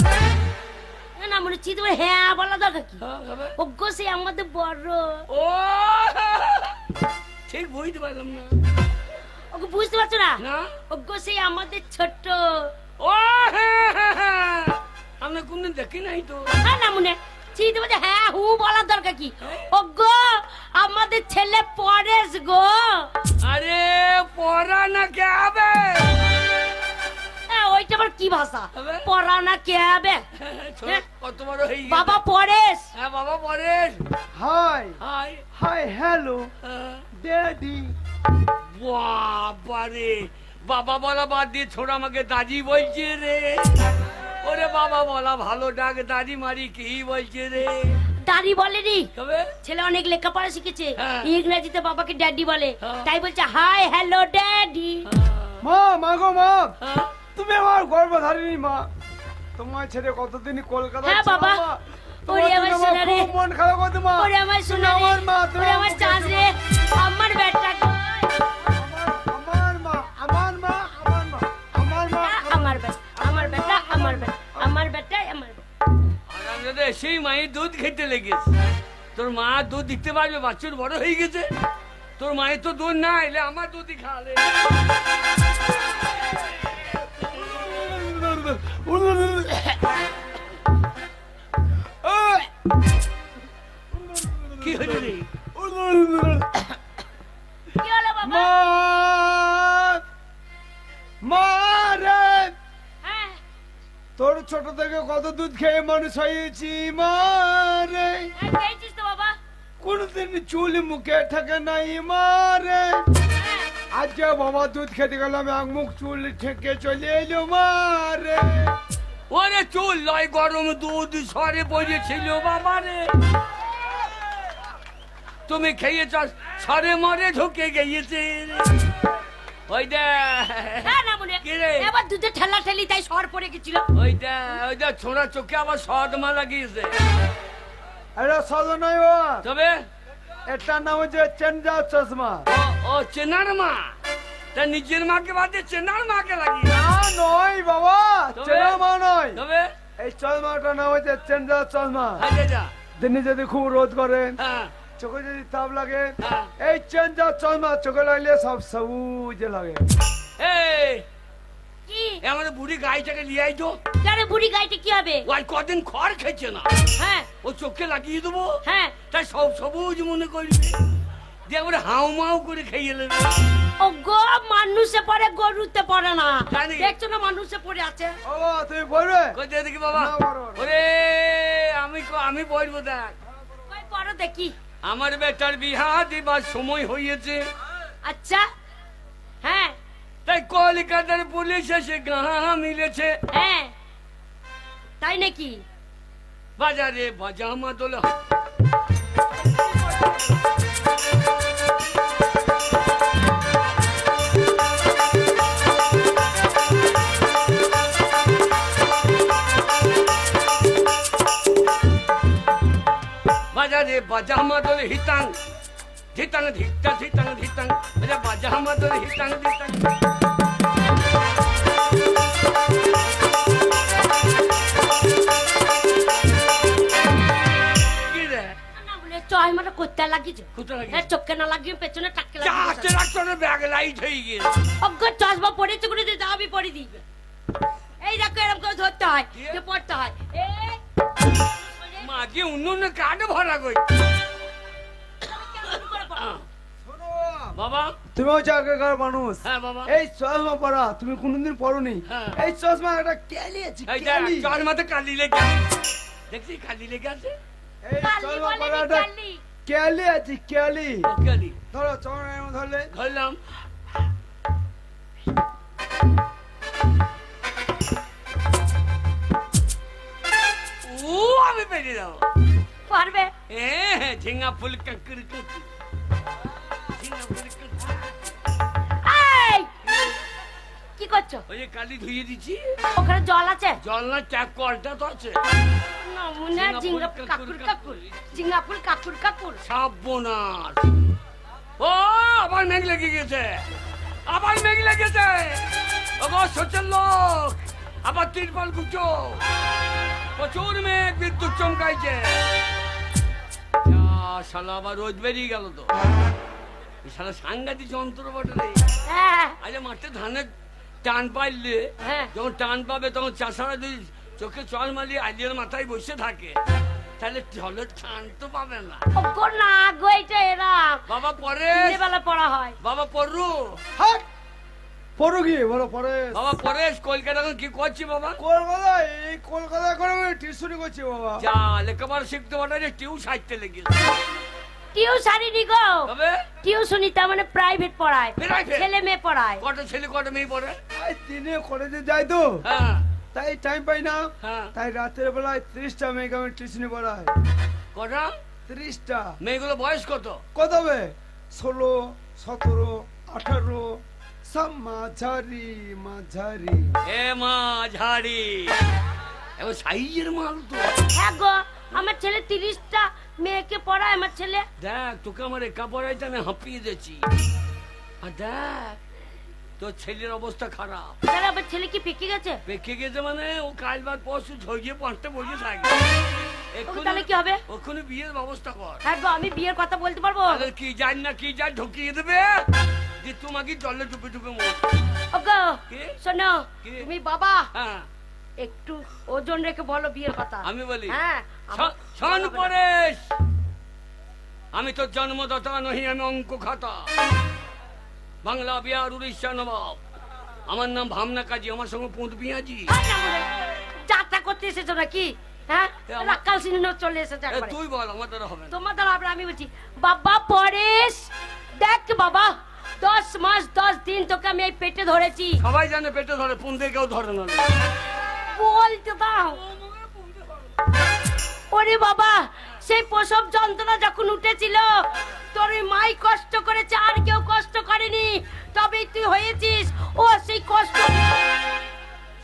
না না, মনে চিনতে পারে, হ্যাঁ বলা দরকার কি? ওগো সেই আমাদের বড়। ও ঠিক বুঝতে পারলাম না। ওগো বুঝতে পারছো না? না? ওগো সেই আমাদের ছোট। ও হ্যাঁ হ্যাঁ হ্যাঁ, আমরা কোনদিন দেখি নাই তো। হ্যাঁ না, মনে চিনতে পারছো? হ্যাঁ হু বলার দরকার কি? ওগো আমাদের ছেলে পরেশ গো। আরে পড়া না কে হবে? হ্যাঁ, ওইটা আবার কি ভাষা? হবে? পড়া না কে হবে? কত বড় হয়ে গেছে। বাবা পরেশ। হ্যাঁ বাবা Paresh. High high. Hi hello daddy. বাবারে, বাবা বলা বাদ দিয়ে ছোড়া আমাকে দাদি বলছে রে। ওরে বাবা বলা ভালো ডাক, দাদি মারি কি বলছে রে? দাদি বলেনি, তবে ছেলে অনেক লেখাপড়া শিখেছে, হ্যাঁ। ইংরেজিতে বাবাকে ড্যাডি বলে, হ্যাঁ। তাই বলছে হাই হ্যালো ড্যাডি। মা মা গো মা, হ্যাঁ? তুমি আমার গর্ভধারিণী মা। তোমার ছেড়ে কতদিন কলকাতা হ্যাঁ বাবা। ওরে আমার সোনা রে, মন খারাপ করতে মা। ওরে আমার সোনা রে, আমার মা, তুমি ওরে আমার চাঁদ রে, আমার বেটা গো। আমার মা আমার মা আমার মা আমার মা আমার বেটা, আমার বেটা, আমার বেটা, আমার বেটা, আমার বেটা। আরামজাদা সেই মায়ের দুধ খেতে লেগেছে। তোর মা দুধ দিতে পারবে, বাচ্চার বড় হয়ে গেছে। তোর মায়ের তো দুধ না এলে আমার দুধই খাওয়ালে। তোর ছোট থেকে কত দুধ খেয়ে মানুষ হয়েছি মারে, হ্যাঁ, খেয়েছিস তো বাবা। কোনদিন চুল মুখে থাকে নাই মারে, হ্যাঁ, আজকে বাবা দুধ খেতে গেলাম এক মুখ চুল থেকে চলে এলো মারে। ওরে চুল লয় গরম দুধ সরে পড়েছিল বাবা রে, তুমি খেয়েছ সরে মরে ঢুকে গিয়েছে ওইটা হ্যাঁ না মনে কি রে? এবার দুধে ঠেলা ঠেলি তাই সর পড়ে গেছিল। ওইটা ছোড়া চোখে আবার সদমা লাগিয়েছে। এটা সাদা নয় বাবা, তবে এটার নাম হচ্ছে চেঞ্জা চশমা। ও চেনার মা, তা নিজের মাকে বাদে চেনার মাকে লাগিয়ে না নয় বাবা, তবে? চেনা মা নয়, তবে এই চশমাটার নাম হচ্ছে চেঞ্জা চশমা। আচ্ছা যা দিনে যদি খুব রোদ করে, হ্যাঁ চোখে যদি তাপ লাগে, হ্যাঁ। এই চেঞ্জা চশমা চোখে লাগলে সব সবুজ লাগে। এই কি আমাদের বুড়ি গাইটাকে নিয়ে আইতো, জানে বুড়ি গাইতে কি হবে? ওই কদিন খড় খেয়েছে না, হ্যাঁ ও চোখে লাগিয়ে দেবো, হ্যাঁ, তাই সব সবুজ মনে করবে, দিয়ে একবারে হাউ মাউ করে খেয়ে নেবে। ও গো মানুষে পড়ে গরুতে পড়ে না, জানি। দেখছো না মানুষে পড়ে আছে। ও তুমি বলবে? কোথায় দেখি বাবা? না, বড়, বড়। ওরে আমি বলবো দেখ, কই পড়ো দেখি। আমার বেটার বিহা দিবার সময় হয়েছে, আচ্ছা হ্যাঁ তাই কলকাতার পুলিশ এসে গাঁ মিলেছে, হ্যাঁ তাই নাকি? বাজারে বাজামা দোলা বাজারে বাজামা দোলে হিতাং ধিতাং ধিতা ধিতাং ধিতাং বাজামা দোলে হিতাং ধিতাং। কি রে না বলে চশমাটা করতে লাগিয়েছে, কোথায় লাগিয়েছে? হ্যাঁ চোখে না লাগিয়ে পেছনে টাককে চারটে লাগিয়েছে। ডাক্তারের ব্যাগ লাইট হয়ে গিয়েছে। অজ্ঞ চশমা পড়েছে করে দিতে আমি পড়ে দিই। এই দেখো এরকম করে ধরতে হয়, কি? যে পড়তে হয়। এই মাকে অন্য কার্ডে ভরা কই কেমন করে পড়ো? শোনো বাবা। তুমি হচ্ছে আগেকার মানুষ, হ্যাঁ বাবা, এই চশমা পরা তুমি কোনদিন পরোনি। হ্যাঁ। এই চশমা একটা ক্যালি আছে, এই দেখ ক্যালি। চশমাতে কালি লেগে দেখছি কালি লেগে আছে। এই কালি চশমা বলে পরা নি, একটা কালি। ক্যালি আছে, ক্যালি। ও কালি ধরো চশমা এমন ধরলে, ধরলাম। ও আমি পেরে যাবো। পারবে? ঝিঙ্গা ফুল কাকুর কাকুর ঝিঙ্গা ফুল কাকুর। এই কি করছো? ওই যে কালি ধুয়ে দিচ্ছি, ওখানে জল আছে? জল না ট্যাপ কলটা তো আছে। না মনে হয় সিঙ্গাপুর কাকুর কাকুর কাকুর, সিঙ্গাপুর কাকুর কাকুর। সাবনাস। ও আবার মেঘ লেগে গেছে, আবার মেঘ লেগেছে। ওগো সচল লোক, আবার তিরপাল গুছো, প্রচুর মেঘ, বিদ্যুৎ চমকাইছে। যা শালা আবার রোদ বেরিয়ে গেল তো, এই শালা সাংঘাতিক যন্ত্র বটে রে। হ্যাঁ আরে মাঠে ধানের টান পাইলে, হ্যাঁ। যখন টান পাবে তখন চাষারা যদি চোখে চল মালিয়ে আলিয়ার মাথায় বসে থাকে, তাহলে জলের টান তো পাবে না। ওগো না গো এটা এরা বাবা পরে, বেলা পড়া হয়। বাবা পড়রু, হাট পরো কি বলো পরে। বাবা পরেশ কলকাতা এখন কি করছি বাবা? কলকাতা, এই কলকাতা করে টিউশনি করছি বাবা। যা লেখাপড়া শিখতে পারে টিউ সাইতে লেগেছে। টিউশনি নি গো, তবে টিউশনি তার মানে প্রাইভেট পড়ায়, Private? ছেলে মেয়ে পড়ায়। কটা ছেলে কটা মেয়ে পড়ে? এই দিনে কলেজে যাই তো, হ্যাঁ তাই টাইম পাই না, হ্যাঁ। তাই রাতের বেলায় 30টা মেয়েকে আমি টিউশনি পড়াই। কটা 30টা। মেয়েগুলো বয়স কত? কত হবে? 16, 17, 18, সব মাঝারি মাঝারি। এ মা ঝাড়ি, এবার সাইজের মাল তো। হ্যাঁ গো আমার ছেলে 30টা মেয়েকে পড়ায়। আমার ছেলে দেখ তোকে আমার একা পড়াইতে আমি হাঁপিয়ে দিয়েছি, আর দেখ তোর ছেলের অবস্থা খারাপ। তাহলে আমার ছেলে কি পেকে গেছে? পেকে গেছে মানে ও কাল বাদ পরশু ঝরিয়ে পাঁচটা বসে থাকবে। ওকে তাহলে কি হবে? ওখানে বিয়ের ব্যবস্থা কর। হ্যাঁ গো আমি বিয়ের কথা বলতে পারবো? তাহলে কি জান না কি জান ঢুকিয়ে দেবে, যে তোমাকে জলে ডুবে ডুবে মর। ওগো কি? শোনো, কি? তুমি বাবা হ্যাঁ একটু ওজন রেখে বলো বিয়ের কথা। আমি বলি, হ্যাঁ শোন পরেশ, আমি তোর জন্মদাতা নহি, আমি অঙ্ক খাতা, বাংলা বিহার উড়িষ্যা নবাব। আমার নাম ভাবনা কাজী, আমার সঙ্গে পুঁত পিঁয়াজি। যা এসেছো নাকি? হ্যাঁ, রাক্কাল সিনেমা চলে এসেছে একবারে। তুই বল, আমার দ্বারা হবে না। তোমার দ্বারা হবে না, আমি বলছি। বাবা পরেশ, দেখ বাবা, 10 মাস 10 দিন তোকে আমি এই পেটে ধরেছি। সবাই জানে পেটে ধরে, পুন্দে কেউ ধরে না। বলতে দাও। ওরে বাবা, সেই প্রসব যন্ত্রণা যখন উঠেছিল তোর ওই মাই কষ্ট করেছে, আর কেউ কষ্ট করেনি, তবেই তুই হয়েছিস। ও সেই কষ্ট,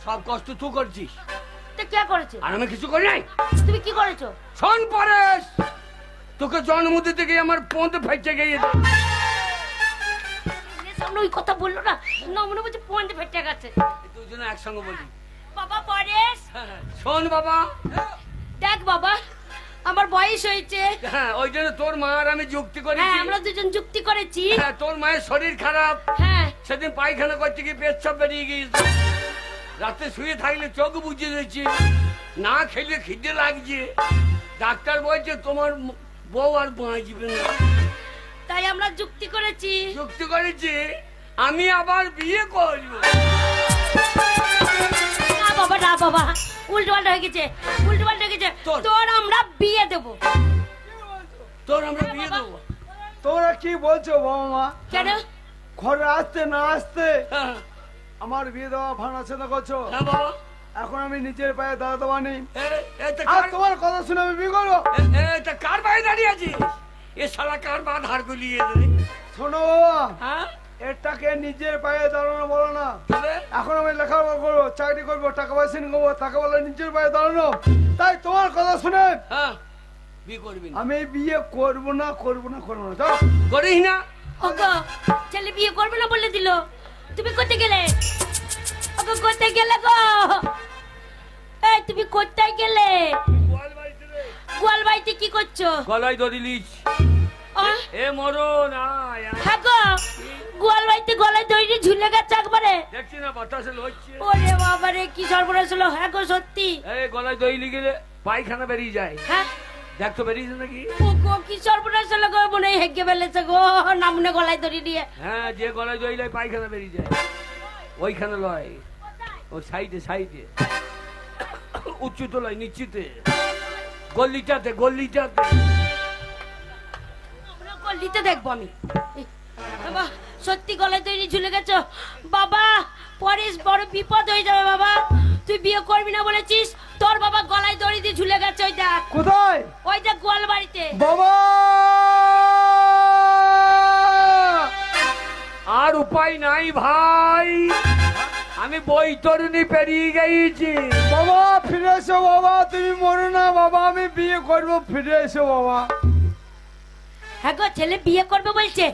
সব কষ্ট তুই করছিস। তো কে করেছে? আর আমি কিছু করি নাই। তুমি কি করেছো? শোন পরেশ, তোকে জন্ম দিতে গিয়ে আমার পথ ফেটে গিয়েছে। সামনে ওই কথা বললো না, না মনে বলছে পয়েন্ট ফেটে গেছে। দুজনে একসঙ্গে বলি। বাবা পরেশ, শোন বাবা, দেখ বাবা, আমার বয়স হয়েছে। হ্যাঁ, ওই জন্য তোর মা আর আমি যুক্তি করেছি। হ্যাঁ, আমরা দুজন যুক্তি করেছি। হ্যাঁ, তোর মায়ের শরীর খারাপ। হ্যাঁ, সেদিন পায়খানা করতে গিয়ে পেচ্ছাপ বেরিয়ে গিয়েছে। রাতে শুয়ে থাকলে চোখ বুঝে দিয়েছি, না খেলে খিদে লাগছে। ডাক্তার বলছে তোমার বউ আর বাঁচবে না। তাই আমরা যুক্তি করেছি। যুক্তি করেছি আমি আবার বিয়ে করব। না বাবা, না বাবা, উল্টো পাল্টা হয়ে গেছে, উল্টো পাল্টা হয়ে গেছে। তোর আমরা বিয়ে দেবো। তোর আমরা বিয়ে দেবো। তোরা কি বলছো বাবা মা? কেন? ঘরে আসতে না আসতে হ্যাঁ আমার বিয়ে দেওয়া ভাড়া চেনা করছো। হ্যাঁ বাবা, এখন আমি নিজের পায়ে দাঁড়াতে পারি। এটা আর তোমার কথা শুনে আমি বিয়ে করবো? কার পায়ে দাঁড়িয়ে আছিস? এ শালা কার পা ধার গুলিয়ে দেবে? শোনো বাবা, হ্যাঁ, এটাকে নিজের পায়ে দাঁড়ানো বলো না। তবে এখন আমি লেখাপড়া করবো, চাকরি করবো, টাকা পয়সা ইনকাম করবো, তাকে বলে নিজের পায়ে দাঁড়ানো। তাই তোমার কথা শুনে হ্যাঁ বিয়ে করবি না? আমি বিয়ে করবো না, করবো না, করবো না। যাও। করিস না? ওগো, ছেলে বিয়ে করবে না বলে দিল। তুমি কোথায় গেলে? ওগো, কোথায় গেলে গো? এই তুমি কোথায় গেলে? গোয়াল বাড়িতে কি করছো? গলায় দড়ি লিচ। আহ, এ মরণ আয় আয়। হ্যাঁ গো, গোয়াল বাড়িতে গলায় দড়ি ঝুলে গেছে একবারে। দেখছি না বাতাসে লড়ছে। ওরে বাবা রে, কি সর্বনাশ হলো। হ্যাঁ গো, সত্যি। এই গলায় দড়ি গেলে পায়খানা বেরিয়ে যায়। হ্যাঁ, দেখ তো বেরিয়েছে নাকি? ও গো, কি সর্বনাশ হলো গো, মনে হয় হেগে ফেলেছে গো, না মনে গলায় দড়ি দিয়ে। হ্যাঁ, যে গলায় দড়ি লয় পায়খানা বেরিয়ে যায়, ওইখানে লয়। ও সাইডে সাইডে, উচ্চুত লয় নিচুতে, গল্লিটাতে গল্লিটাতে। গলিতে দেখবো আমি। বাবা, সত্যি গলায় দড়ি ঝুলে গেছ বাবা। পরেশ বড় বিপদ হয়ে যাবে বাবা। তুই বিয়ে করবি না বলেছিস, তোর বাবা গলায় দড়ি দিয়ে ঝুলে গেছে। ওই দেখ, কোথায়? ওই দেখ গোয়াল বাড়িতে। বাবা, আর উপায় নাই ভাই, আমি বৈতরণী পেরিয়ে গেছি। বাবা ফিরে এসো বাবা, তুমি মরো না বাবা, আমি বিয়ে করবো, ফিরে এসো বাবা। হ্যাঁ গো, ছেলে বিয়ে করবে বলছে,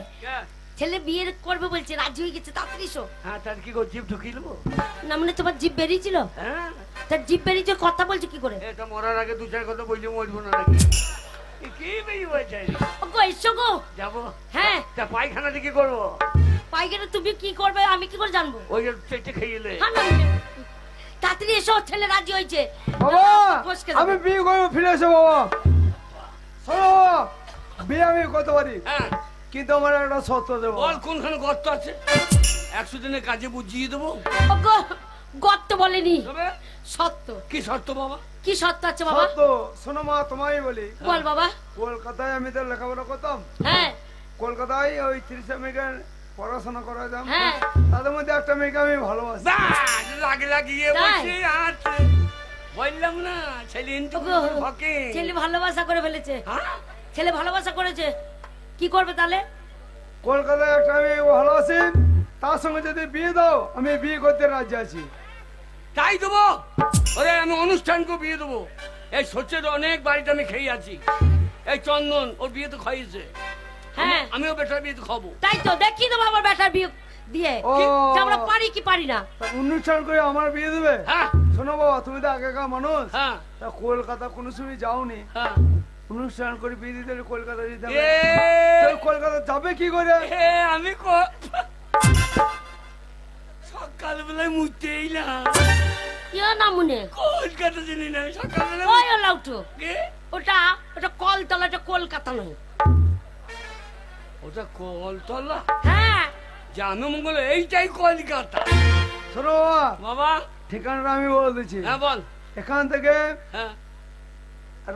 ছেলে বিয়ে করবে বলছে, রাজি হয়ে গেছে। তাড়াতাড়ি এসো। হ্যাঁ, তার কি করে জিভ ঢুকিয়ে দেবো? না মানে তোমার জিভ বেরিয়েছিল? হ্যাঁ, তার জিভ বেরিয়েছে, কথা বলছে কি করে? এটা মরার আগে দু চার কথা বললে মরবো না নাকি? এ কি বেরিয়ে বলছে? ও গো, এসো গো। যাবো। হ্যাঁ, তা পায়খানা দিকে করবো? পাইকারে তুমি কি করবে আমি কি করে জানবো? ওই যে চেটে খেয়েলে। হ্যাঁ, না, তাড়াতাড়ি এসো, ছেলে রাজি হয়েছে। বাবা ফসকে যাবে। আমি বিয়ে করবো, ফিরে এসো বাবা। শোনো বাবা, বিয়ে আমি করতে পারি, হ্যাঁ, কিন্তু আমার একটা শর্ত দেবো। বল কোনখানে গর্ত আছে, 100 দিনের কাজে বুঝিয়ে দেবো। ওগো, গর্ত বলেনি, তবে সত্য। কি শর্ত বাবা? কি সত্য আছে বাবা? শর্ত শোনো মা, তোমায় বলি। বল বাবা। কলকাতায় আমি তো লেখাপড়া করতাম। হ্যাঁ, কলকাতায় ওই 30 মেয়েকে পড়াশোনা করাতাম। হ্যাঁ। তাদের মধ্যে একটা মেয়েকে আমি ভালোবাসি। বাস, লাগে লাগিয়ে তাই? বসে আছে। বললাম না ছেলে ইন্টু ওগো, ফকে। ছেলে ভালোবাসা করে ফেলেছে। হ্যাঁ? ছেলে ভালোবাসা করেছে, কি করবে তাহলে? কলকাতায় একটা মেয়ে ভালোবাসি, তার সঙ্গে যদি বিয়ে দাও আমি বিয়ে করতে রাজি আছি। তাই দেবো? ওরে আমি অনুষ্ঠানকে বিয়ে দেবো। এই সচ্ছের অনেক বাড়িতে আমি খেয়ে আছি। এই চন্দন ওর বিয়ে তো খাইয়েছে। হ্যাঁ, আমিও বেটার বিয়ে তো খাবো। তাই তো দেখি দেবো আমার বেটার বিয়ে দিয়ে। ও। যে আমরা পারি কি পারি না। তা অনুষ্ঠান করে আমার বিয়ে দেবে? হ্যাঁ শোনো বাবা, তুমি তো আগেকার মানুষ, হ্যাঁ তা কলকাতা কোনো সময় যাওনি, হ্যাঁ। অনুষ্ঠান করে বিয়ে দিতে হলে কলকাতা যেতে হবে। এ, তো কলকাতা যাবে কি করে? এ, আমি সকালবেলায় মুছতে এলাম। ইয়া না মনে, কলকাতা জানি না সকালবেলা। ওই ও লাউটো, ওটা ওটা কলতলা, ওটা কলকাতা নয়। ওটা কলতলা? হ্যাঁ, জানো মঙ্গল এইটাই কলকাতা। শোনো বাবা, বাবা ঠিকানাটা আমি বলে দিচ্ছি। হ্যাঁ বল। এখান থেকে হ্যাঁ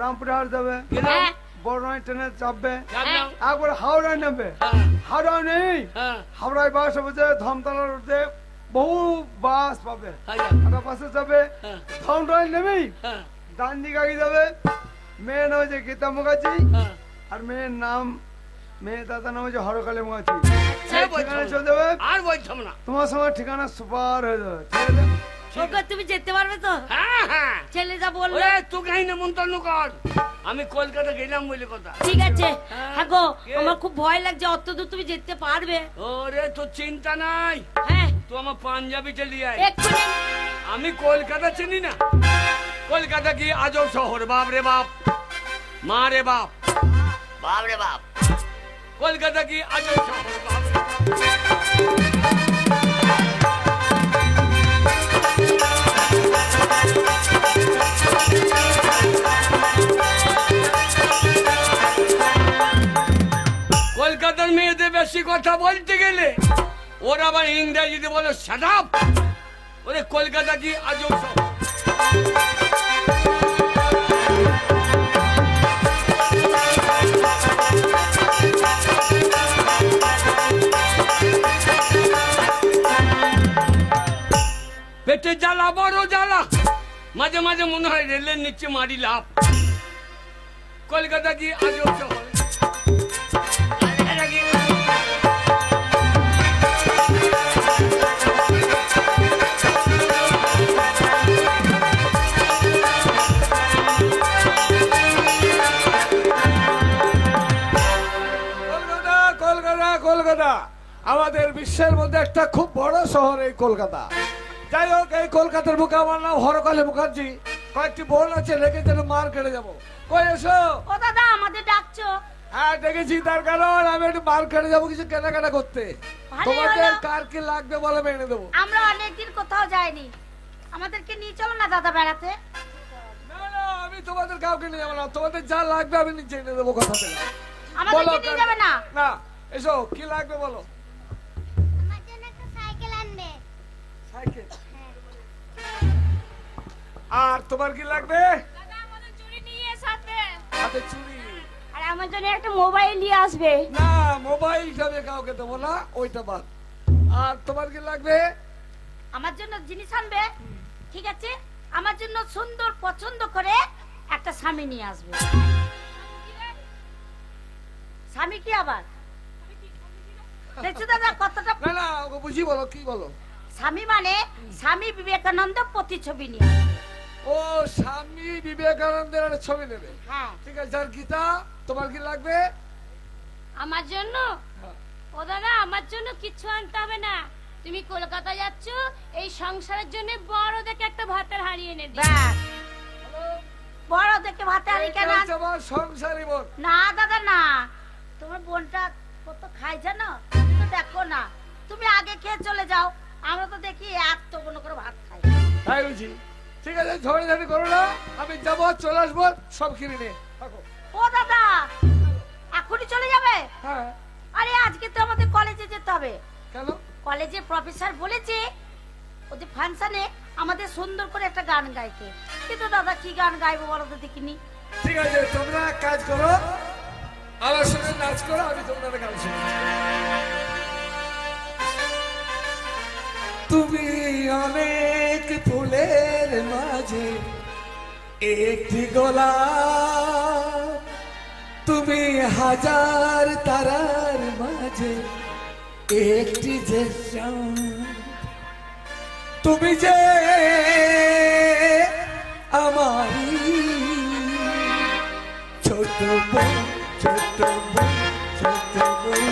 রামপুরে হাট যাবে, হ্যাঁ বড় নয় ট্রেনে চাপবে, জানলাম। একবার হাওড়ায় নেবে। হ্যাঁ হাওড়ায় নেই, হ্যাঁ হাওড়ায় বাস হবে, ধমতলা রোডে বহু বাস পাবে, হ্যাঁ একটা বাসে যাবে, হ্যাঁ ধমতলায় নেমেই হ্যাঁ ডান দিকে আগে যাবে। মেয়ের নাম হচ্ছে গীতা মুখার্জি, হ্যাঁ আর মেয়ের দাদার নাম হচ্ছে হরকালী মুখার্জি। সে বলছো ঠিকানা না। চলে যাবে, আর বলছাম না। তোমার সঙ্গে ঠিকানা সুপার হয়ে যাবে, ঠিক আছে? ওগো তুমি যেতে পারবে তো? হ্যাঁ হ্যাঁ ছেলে যা বললো ওরে তুই কাহিনী নেমন্তন্ন কর, আমি কলকাতা গেলাম বলে কথা। ঠিক আছে। হ্যাঁ গো কে? আমার খুব ভয় লাগছে, অত দূর তুমি যেতে পারবে? ওরে তোর চিন্তা নাই, হ্যাঁ তুই আমার পাঞ্জাবিটা নিয়ে আয়। এক্ষুনি। আমি কলকাতা চিনি না, কলকাতা কি আজব শহর, বাপ রে বাপ, মা রে বাপ, বাপ রে বাপ, কলকাতা কি আজব শহর, বাপ রে বাপ। কলকাতার মেয়েদের বেশি কথা বলতে গেলে ওরা আবার ইংরেজিতে বলে শাট আপ। ওরে কলকাতা কি আজব শহর। পেটে জ্বালা বড় জ্বালা, মাঝে মাঝে মনে হয় রেলের নিচে মারি লাভ। কলকাতা কি আজব শহর। কলকাতা কলকাতা কলকাতা আমাদের বিশ্বের মধ্যে একটা খুব বড় শহর এই কলকাতা। যাই হোক, এই কলকাতার বুকে আমার নাম হরকালী মুখার্জি। কয়েকটি বোন আছে, রেখে যেন মার কেটে যাবো। কই এসো। ও দাদা আমাদের ডাকছো? হ্যাঁ দেখেছি, তার কারণ আমি একটু মার কেটে যাবো কিছু কেনাকাটা করতে। ভালোই তোমাদের হলো। কার কি লাগবে বলে আমি এনে দেবো। আমরা অনেকদিন কোথাও যাইনি, আমাদেরকে নিয়ে চলো না দাদা বেড়াতে। না না, আমি তোমাদের কাউকে নিয়ে যাবো না, তোমাদের যা লাগবে আমি নিজে এনে দেবো, কথা দিলাম। আমাদেরকে নিয়ে যাবে না? না, এসো কি লাগবে বলো। আমার জন্য একটা সাইকেল আনবে। সাইকেল। আর তোমার কি লাগবে? দাদা আমাদের চুড়ি নিয়ে আসবে। হাতে চুড়ি। আর আমার জন্য একটা মোবাইল নিয়ে আসবে। না, মোবাইলটা আমি কাউকে দেবো না, ওইটা বাদ। আর তোমার কি লাগবে? আমার জন্য জিনিস আনবে, ঠিক আছে? আমার জন্য সুন্দর পছন্দ করে একটা স্বামী নিয়ে আসবে। স্বামী কি আবার দেখছো দাদা কতটা? না না, ওকে বুঝি বলো, কি বলো? স্বামী মানে স্বামী বিবেকানন্দ প্রতিছবি নিয়ে আসবে। ও স্বামী বিবেকানন্দের একটা ছবি নেবে। হ্যাঁ ঠিক আছে। আর গীতা, তোমার কি লাগবে? আমার জন্য? ও দাদা আমার জন্য কিছু আনতে হবে না, তুমি কলকাতা যাচ্ছ, এই সংসারের জন্য বড় দেখে একটা ভাতের হাঁড়ি এনে দিই। বড় দেখে ভাতের হাঁড়ি কেন? এটা হচ্ছে আমার সংসারী বোন। না দাদা না, তোমার বোনটা কত খায় জানো তো? দেখো না, তুমি আগে খেয়ে চলে যাও, আমরা তো দেখি এত কোনো করে ভাত খাই। তাই বুঝি? ঠিক আছে, ঝড়ি করো না, আমি যাবো, চলে আসবো, সব কিনে নিয়ে থাকো। ও দাদা এখনই চলে যাবে? হ্যাঁ। আরে আজকে তো আমাদের কলেজে যেতে হবে। কেন? কলেজে প্রফেসর বলেছে ওদের ফাংশনে আমাদের সুন্দর করে একটা গান গাইতে। কিন্তু দাদা কি গান গাইবো বলো তো দেখিনি। ঠিক আছে, তোমরা এক কাজ করো, আমার সঙ্গে নাচ করো, আমি তোমাদের গান শুনি। তুমি অনেক ফুলের মাঝে একটি গোলাপ, তুমি হাজার তারার মাঝে একটি যে চাঁদ, তুমি যে আমারি ছোট বোন, ছোট বোন, ছোট বোন।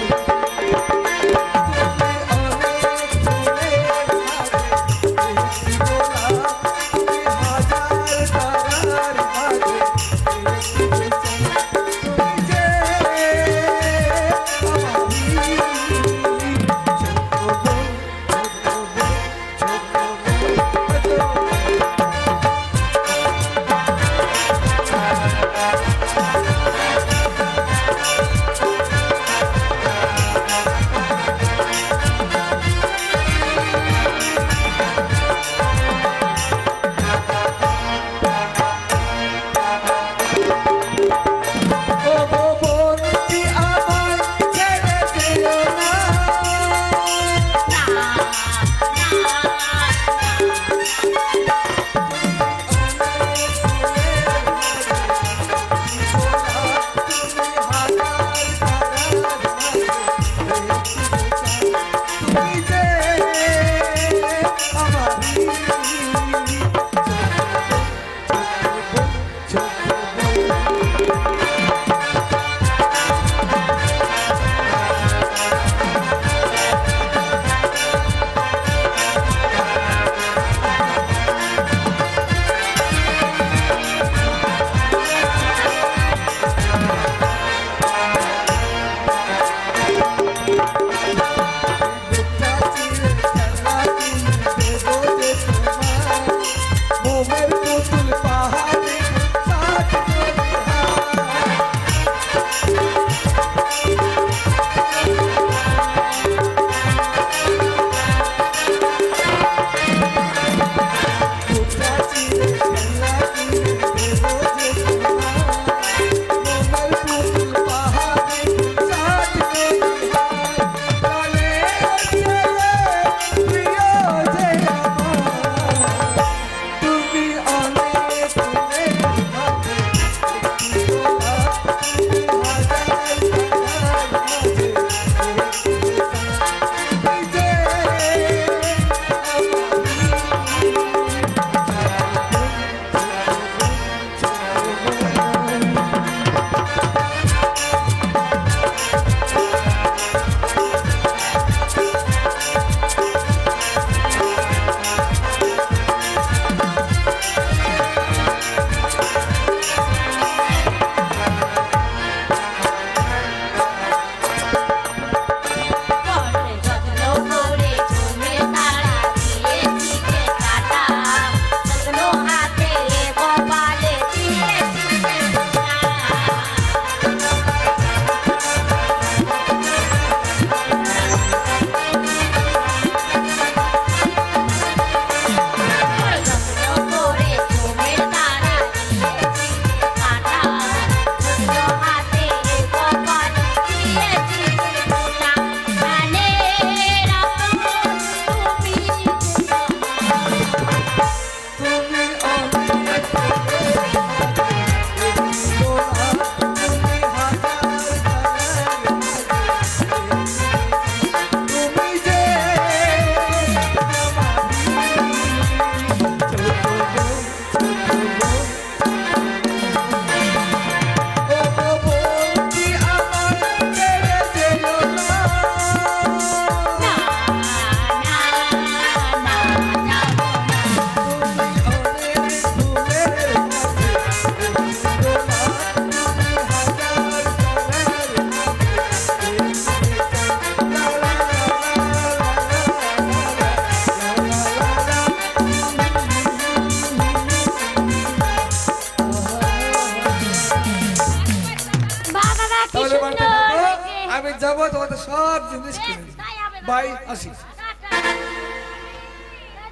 যাবো তোমাদের সব জিনিস কিনে দেবো। তাই হবে না। বাই, আসি। টাটা।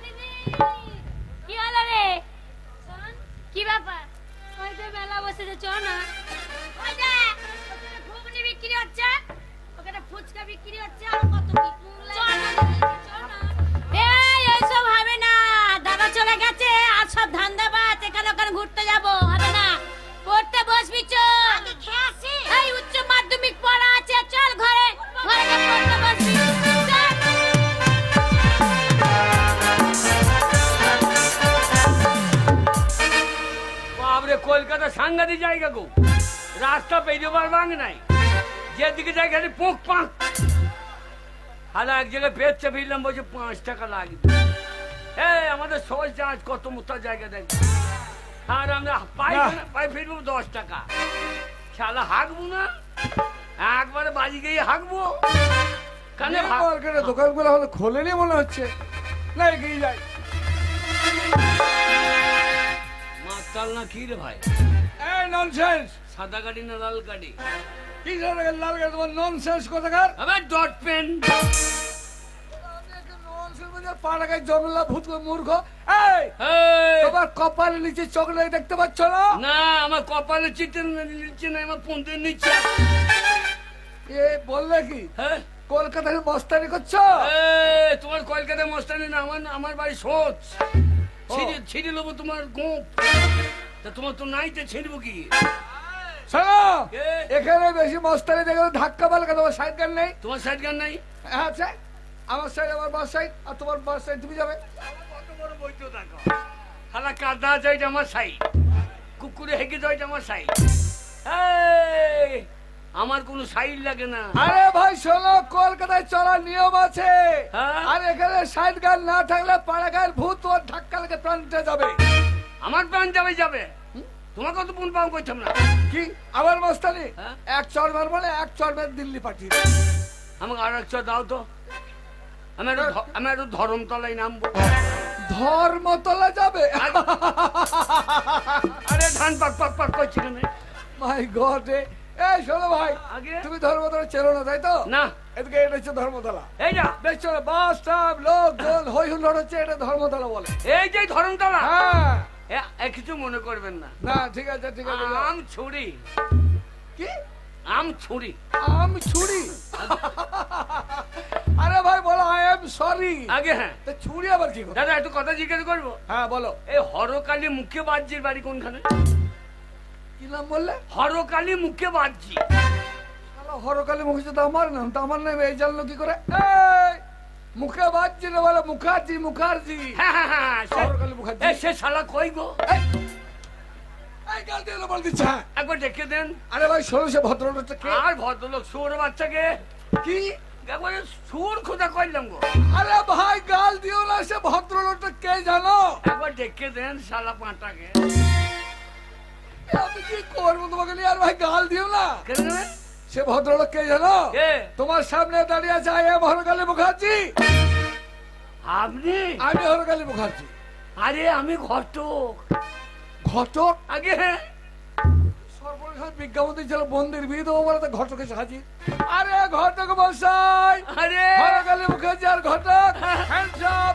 দিদি, কি হলো রে? শোন, কি ব্যাপার? ওই যে মেলা বসেছে, চ না। ওই যে, ওখানে ঘুগনি বিক্রি হচ্ছে, ওখানে ফুচকা বিক্রি হচ্ছে, আর কত কি। চ না দিদি, চ না। এই, এইসব হবে না। দাদা চলে গেছে, আর সব ধান্দাবাজ, এখানে ওখানে ঘুরতে যাবো, হবে না। পড়তে বসবি, চল। এই উচ্চ মাধ্যমিক পড়া আছে, চল ঘরে ঘরে গিয়ে পড়তে বসবি, চল। বাপরে, কলকাতা সাংঘাতিক জায়গা গো। রাস্তা পেরিয়ে ভাঙ নাই, যেদিকে যাই খালি পোক পাক। হালা এক জায়গায় পেটছে ফিরলাম, বলছে 5 টাকা লাগবে। এই আমাদের সহজ জাহাজ কত মোটা জায়গা দেখ, আর আমরা পাই ফিরবো 10 টাকা। শালা হাঁকবো না, একবারে বাজি গিয়ে হাঁকবো। কানে মার্কেটে দোকানগুলো হলে খোলেনি মনে হচ্ছে, না এগিয়ে যাই। মাতাল না কি রে ভাই? এই ননসেন্স, সাদা গাড়ি না লাল গাড়ি? কি ধরনের লাল গাড়ি তোমার ননসেন্স কোথাকার? আবার ডট পেন। পাড়াগায় জমেলা ভূত মূর্খ। এই এই, তোমার কপালের নিচে চকলেট দেখতে পাচ্ছ না? না আমার কপালে চিটে নিচ্ছে না, আমার পন্থের নিচ্ছে। এ বললে কি হ্যাঁ, কলকাতায় মস্তানি করছো? এই, তোমার কলকাতা মস্তানি না, আমার বাড়ি সোচ। ছিঁড়ে নেবো তোমার গোপ। তা তোমার তো নাইতে ছিঁড়বো কি? শোনো, কে? এখানে বেশি মস্তানি দেখে ধাক্কা পালকা। তোমার সাইড গান নেই? তোমার সাইড গান নাই? হ্যাঁ আছে, আমার সাইড আমার বাস সাইড, আর তোমার বাস সাইড তুমি যাবে। কত বড় বইতো দেখো, খালা কাদা যাই আমার সাইড, কুকুরে হেঁকে যাই আমার সাইড। এই, আমার কোনো সাইড লাগে না। আরে ভাই শোনো, কলকাতায় চলার নিয়ম আছে। হ্যাঁ? আর এখানে সাইড গান না থাকলে পাড়াগায়ের ভূত তোমার ধাক্কা লেগে প্রাণটা যাবে। আমার প্রাণ যাবে। তোমার কত পুন পাও করছাম না। কি আমার মস্তানি? হ্যাঁ? এক চড় মার বলে এক চড় মেরে দিল্লি পাঠিয়ে দেবে। আমাকে আর এক দাও তো, আমি একটু ধরমতলায় নামবো। ধর্মতলা যাবে? আরে ধান পাক পাক পাক করছি কেন? মাই গড, এই শোনো ভাই, আগে? তুমি ধর্মতলা চেনো না তাই তো? না, এদিকে এটা হচ্ছে ধর্মতলা। এই যা, দেখছো না বাস স্টপ লোকজন হই হুল্লোড় হচ্ছে, এটা ধর্মতলা বলে। এই যে ধরমতলা। হ্যাঁ, কিছু মনে করবেন না। না ঠিক আছে ঠিক আছে। আম ছুরি। কি আম ছুরি? আম ছুরি? আরে ভাই বলো আই এম সরি। আগে হ্যাঁ, তা ছুরি আবার কি কথা? দাদা একটু কথা জিজ্ঞেস করবো? হ্যাঁ বলো। এই হরকালী মুখে বাজ্যির বাড়ি কোনখানে? কি নাম বললে? হরকালী মুখে বাজ্যি। শালা হরকালী মুখে তো আমার নাম, তো আমার নাম এই জানলো কি করে? এই মুখে বাজছে না বলে মুখার্জি মুখার্জি। হ্যাঁ, হরকালী মুখার্জি। সে শালা কই গো? এই গাল দিয়ে বল দিচ্ছে। একবার ডেকে দেন। আরে ভাই শোনো, সে ভদ্রলোকটা কে? আর ভদ্রলোক সুর বাচ্চাকে কি একবারে সুর খোঁজা করলাম গো। আরে ভাই গাল দিও না, সে ভদ্রলোকটা কে জানো? একবার ডেকে দেন শালা পাঁটাকে। আমি কি করবো তোমাকে নিয়ে? আর ভাই গাল দিও না। কেন দেবেন? সে ভদ্রলোক কে জানো? কে? তোমার সামনে দাঁড়িয়ে আছে আই এম হরকালী মুখার্জি। আপনি? আমি হরকালী মুখার্জি। আরে আমি ঘটক। ঘটক? আগে হ্যাঁ, সর্বশেষ বিজ্ঞাপন দিয়েছিল বন্দির বিয়ে দেবো বলে, তো ঘটক এসে হাজির। আরে ঘটক মশাই, আরে হরকালী মুখার্জি আর ঘটক হ্যান্ডস আপ,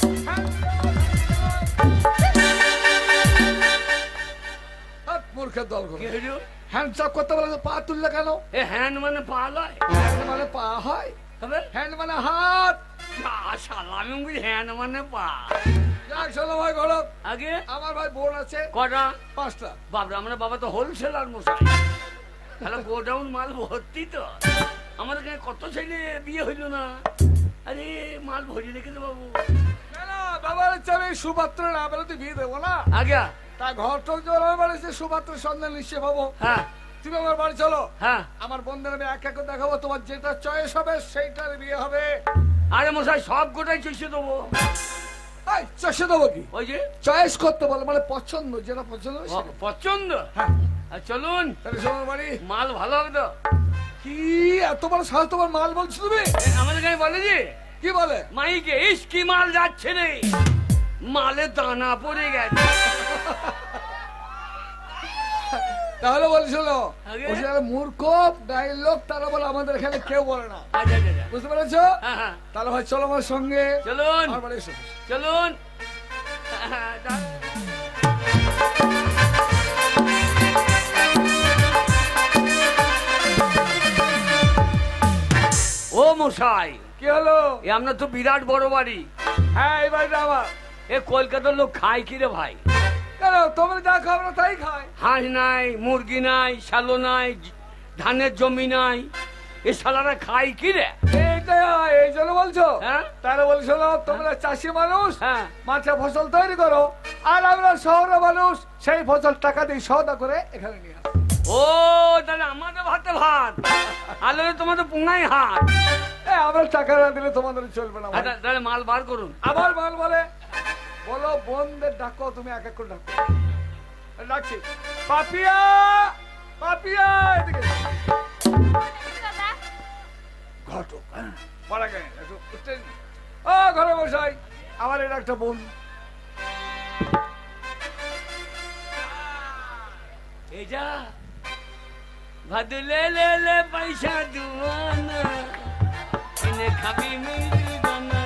মূর্খের দল কি হইলো? হ্যান্ডস আপ করতে বলে পা তুললে কেন? এ হ্যান্ড মানে পা লয়? হ্যান্ড মানে পা হয়, তবে হ্যান্ড মানে হাত। শালা আমি বুঝি হ্যান্ড মানে পা। যাক শোনো ভাই ঘটক, আগে আমার ভাই বোন আছে কটা? 5টা। বাবরা, আমরা বাবা তো হোলসেলার মশাই, তাহলে গোডাউন মাল ভর্তি তো। আমাদের এখানে কত ছেলে বিয়ে হইল না। আরে মাল ভরি রেখে দে বাবু। না না, বাবার ইচ্ছা আমি সুপাত্র না পেলে তুই বিয়ে দেবো না। আগে তা ঘটক যখন আমার বাড়ি এসে সুপাত্র সন্ধান নিশ্চয় পাবো। হ্যাঁ তুমি আমার বাড়ি চলো, হ্যাঁ। আমার বন্ধুদের আমি এক এক করে দেখাবো, তোমার যেটা চয়েস হবে সেইটার বিয়ে হবে। আরে মশাই সব গোটাই চষে দেবো। চষে দেবো কি? ওই যে চয়েস করতে বলে, মানে পছন্দ, যেটা পছন্দ হবে সেটা। পছন্দ। হ্যাঁ, আর চলুন, তাহলে শোনো বাড়ি। মাল ভালো হবে তো? কি এত বড় সাহস তোমার? মাল বলছো তুমি? আমাদের এখানে বলে যে কি বলে? মাইকে ইস কি মাল যাচ্ছে রে, মালে দানা পড়ে গেছে। তাহলে বলছিল আগে? মূর্খ ডাইলগ তারা বলে আমাদের এখানে কেউ বলে না, আচ্ছা আচ্ছা আচ্ছা। বুঝতে পেরেছো? হ্যাঁ হ্যাঁ তাহলে ভাই চলো আমার সঙ্গে, চলুন আমার বাড়ি এসো। চলুন। ও মশাই, কি হলো? এ আপনার তো বিরাট বড় বাড়ি। হ্যাঁ এই বাড়িটা আমার। এ কলকাতার লোক খায় কি রে ভাই? কেন তোমরা যা খাও না তাই খাই। হাঁস নাই, মুরগি নাই, শালো নাই, ধানের জমি নাই, এ শালারা খায় কি রে? এইটা এই জন্য বলছো? হ্যাঁ তারা বলছিল তোমরা চাষি মানুষ, হ্যাঁ মাঠে ফসল তৈরি করো, আর আমরা শহরের মানুষ সেই ফসল টাকা দিয়ে সওদা করে এখানে নিয়ে আসি। ও তাহলে আমাদের ভাতে ভাত, আলে তোমাদের পুঙ্গাই হাত। আমরা টাকা না দিলে তোমাদের চলবে না ভাই। আচ্ছা তাহলে মাল বার করুন। আবার মাল বলে বলো বোনদের ডাকো, তুমি এক এক করে ডাকো। ডাকছি পাপিয়া, পাপিয়া এদিকে ঘটক। মারা গেছে একটু উঠতেন। ও ঘরে বসাই, আমার এটা একটা বোন। এই যা ভাদুলে লে লে পয়সা দুয়ানা, কিনে খাবি মিষ্টি দানা,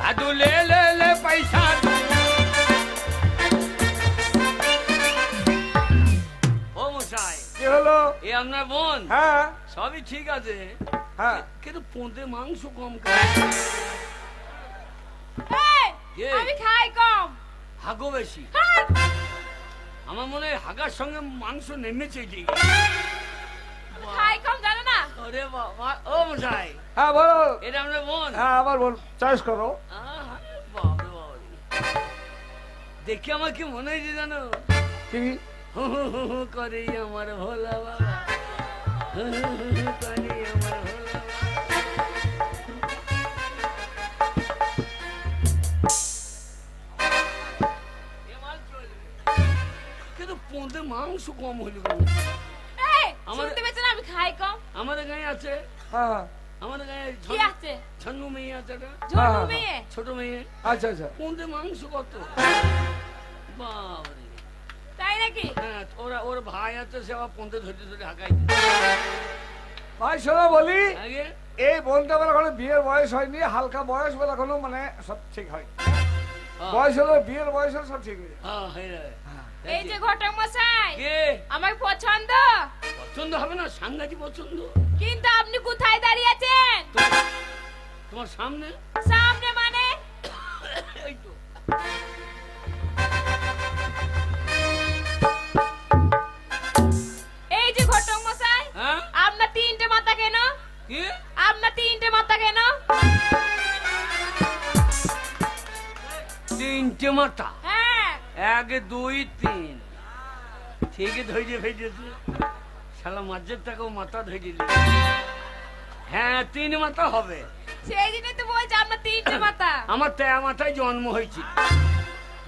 ভাদুলে লে লে পয়সা দুয়ানা। ও মশাই, কি হলো? এ আপনার বোন? হ্যাঁ সবই ঠিক আছে, হ্যাঁ কিন্তু পোঁতে মাংস কম খায়। কে? আমি খাই কম। হাগো বেশি। আমার মনে হয় হাগার সঙ্গে মাংস নেমেছে ঠিক। খাই কম জানো না? আরে বাবা, ও মশাই, হ্যাঁ বলো। এটা আপনার বোন? হ্যাঁ আমার বোন, চয়েস করো। আহা, বাবা রে বাবা রে। দেখে আমার কি মনে হয়েছে জানো? কি? হু হু হু হু করে আমার ভোলা বাবা, হু হু হু হু করে আমার ভোলা বাবা। এ মাল চলবে। কিন্তু পোঁতে মাংস কম হইল কেন? এই আমার- শুনতে পেয়েছ না আমি খাই কম? আমাদের গায়ে আছে, হ্যাঁ আমাদের গায়ে কি আছে? ছন্নু মেয়ে আছে একটা, ঝন্টু হ্যাঁ। মেয়ে? ছোট মেয়ে। আচ্ছা আচ্ছা। পোঁতে মাংস কত? বাবারে। তাই নাকি? হ্যাঁ, ওর ভাই আছে, সে আবার পোঁতে ধরে ধরে হাঁকাই। ভাই শোনো বলি, আগে এই বোনটা বলে এখনো বিয়ের বয়স হয়নি, হালকা বয়স বলে এখনো মানে সব ঠিক হয়। বয়স হলো, বিয়ের বয়স হলো সব ঠিক হয়ে যায়। হ্যাঁ হয়ে যাবে। এই যে ঘটক মশাই, কে আমার পছন্দ, পছন্দ হবে না? সাংঘাতিক পছন্দ। কিন্তু আপনি কোথায় দাঁড়িয়ে আছেন? তোমার সামনে। সামনে মানে? এই তো। এই যে ঘটক মশাই, হ্যাঁ আপনার তিনটে মাথা কেন? কি? আপনার তিনটে মাথা কেন? তিনটে মাথা, হ্যাঁ 1 2 3। ঠিকই ধৈর্য ফেটেছে, শালা মাঝের টাকাও মাথা ধরে দিলি। হ্যাঁ 3 মাথা হবে। সেই জন্যই তো বলছি আপনার তিনটে মাথা। আমার 3 মাথায় জন্ম হয়েছিল,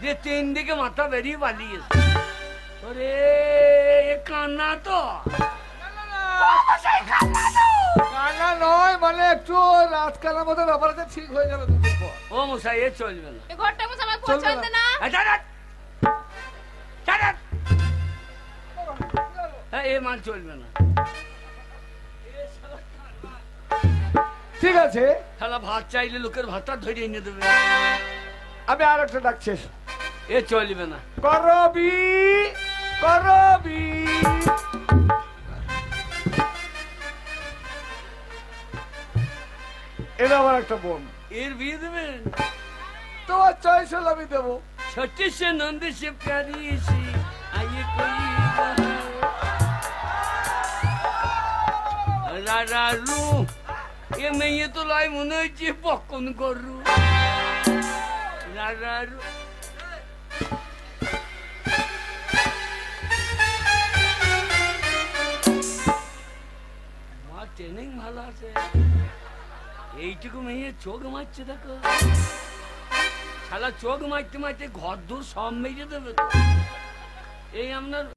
যে 3 দিকে মাথা বেরিয়ে পালিয়েছে। ওরে এ কান্না তো। কান্না নয়, মানে একটু রাত কানার মতো ব্যাপার আছে, ঠিক হয়ে যাবে দুদিন পর। ও মশাই, এ চলবে না। এই ঘরটা মশাই আমার চলবে পছন্দ না। না। হ্যাঁ এ মাল চলবে না। ঠিক আছে, শালা ভাত চাইলে লোকের ভাতটা ধরে এনে দেবে। আমি আর একটা ডাকছি। এ চলবে না। করবি করবি। এটা আমার একটা বোন, এর বিয়ে দেবেন? তোমার চয়েস হলে আমি দেবো। छोटे से नंद से प्यारी सी आइए कोई रारू ये मैं ये तो लाई मुने जी पकन करू रारू মা ট্রেনিং ভালো আছে এইটুকু মেয়ে চোখ মারছে দেখো শালা চোখ মারতে মারতে ঘর দূর সব মেরে দেবে তো এই আপনার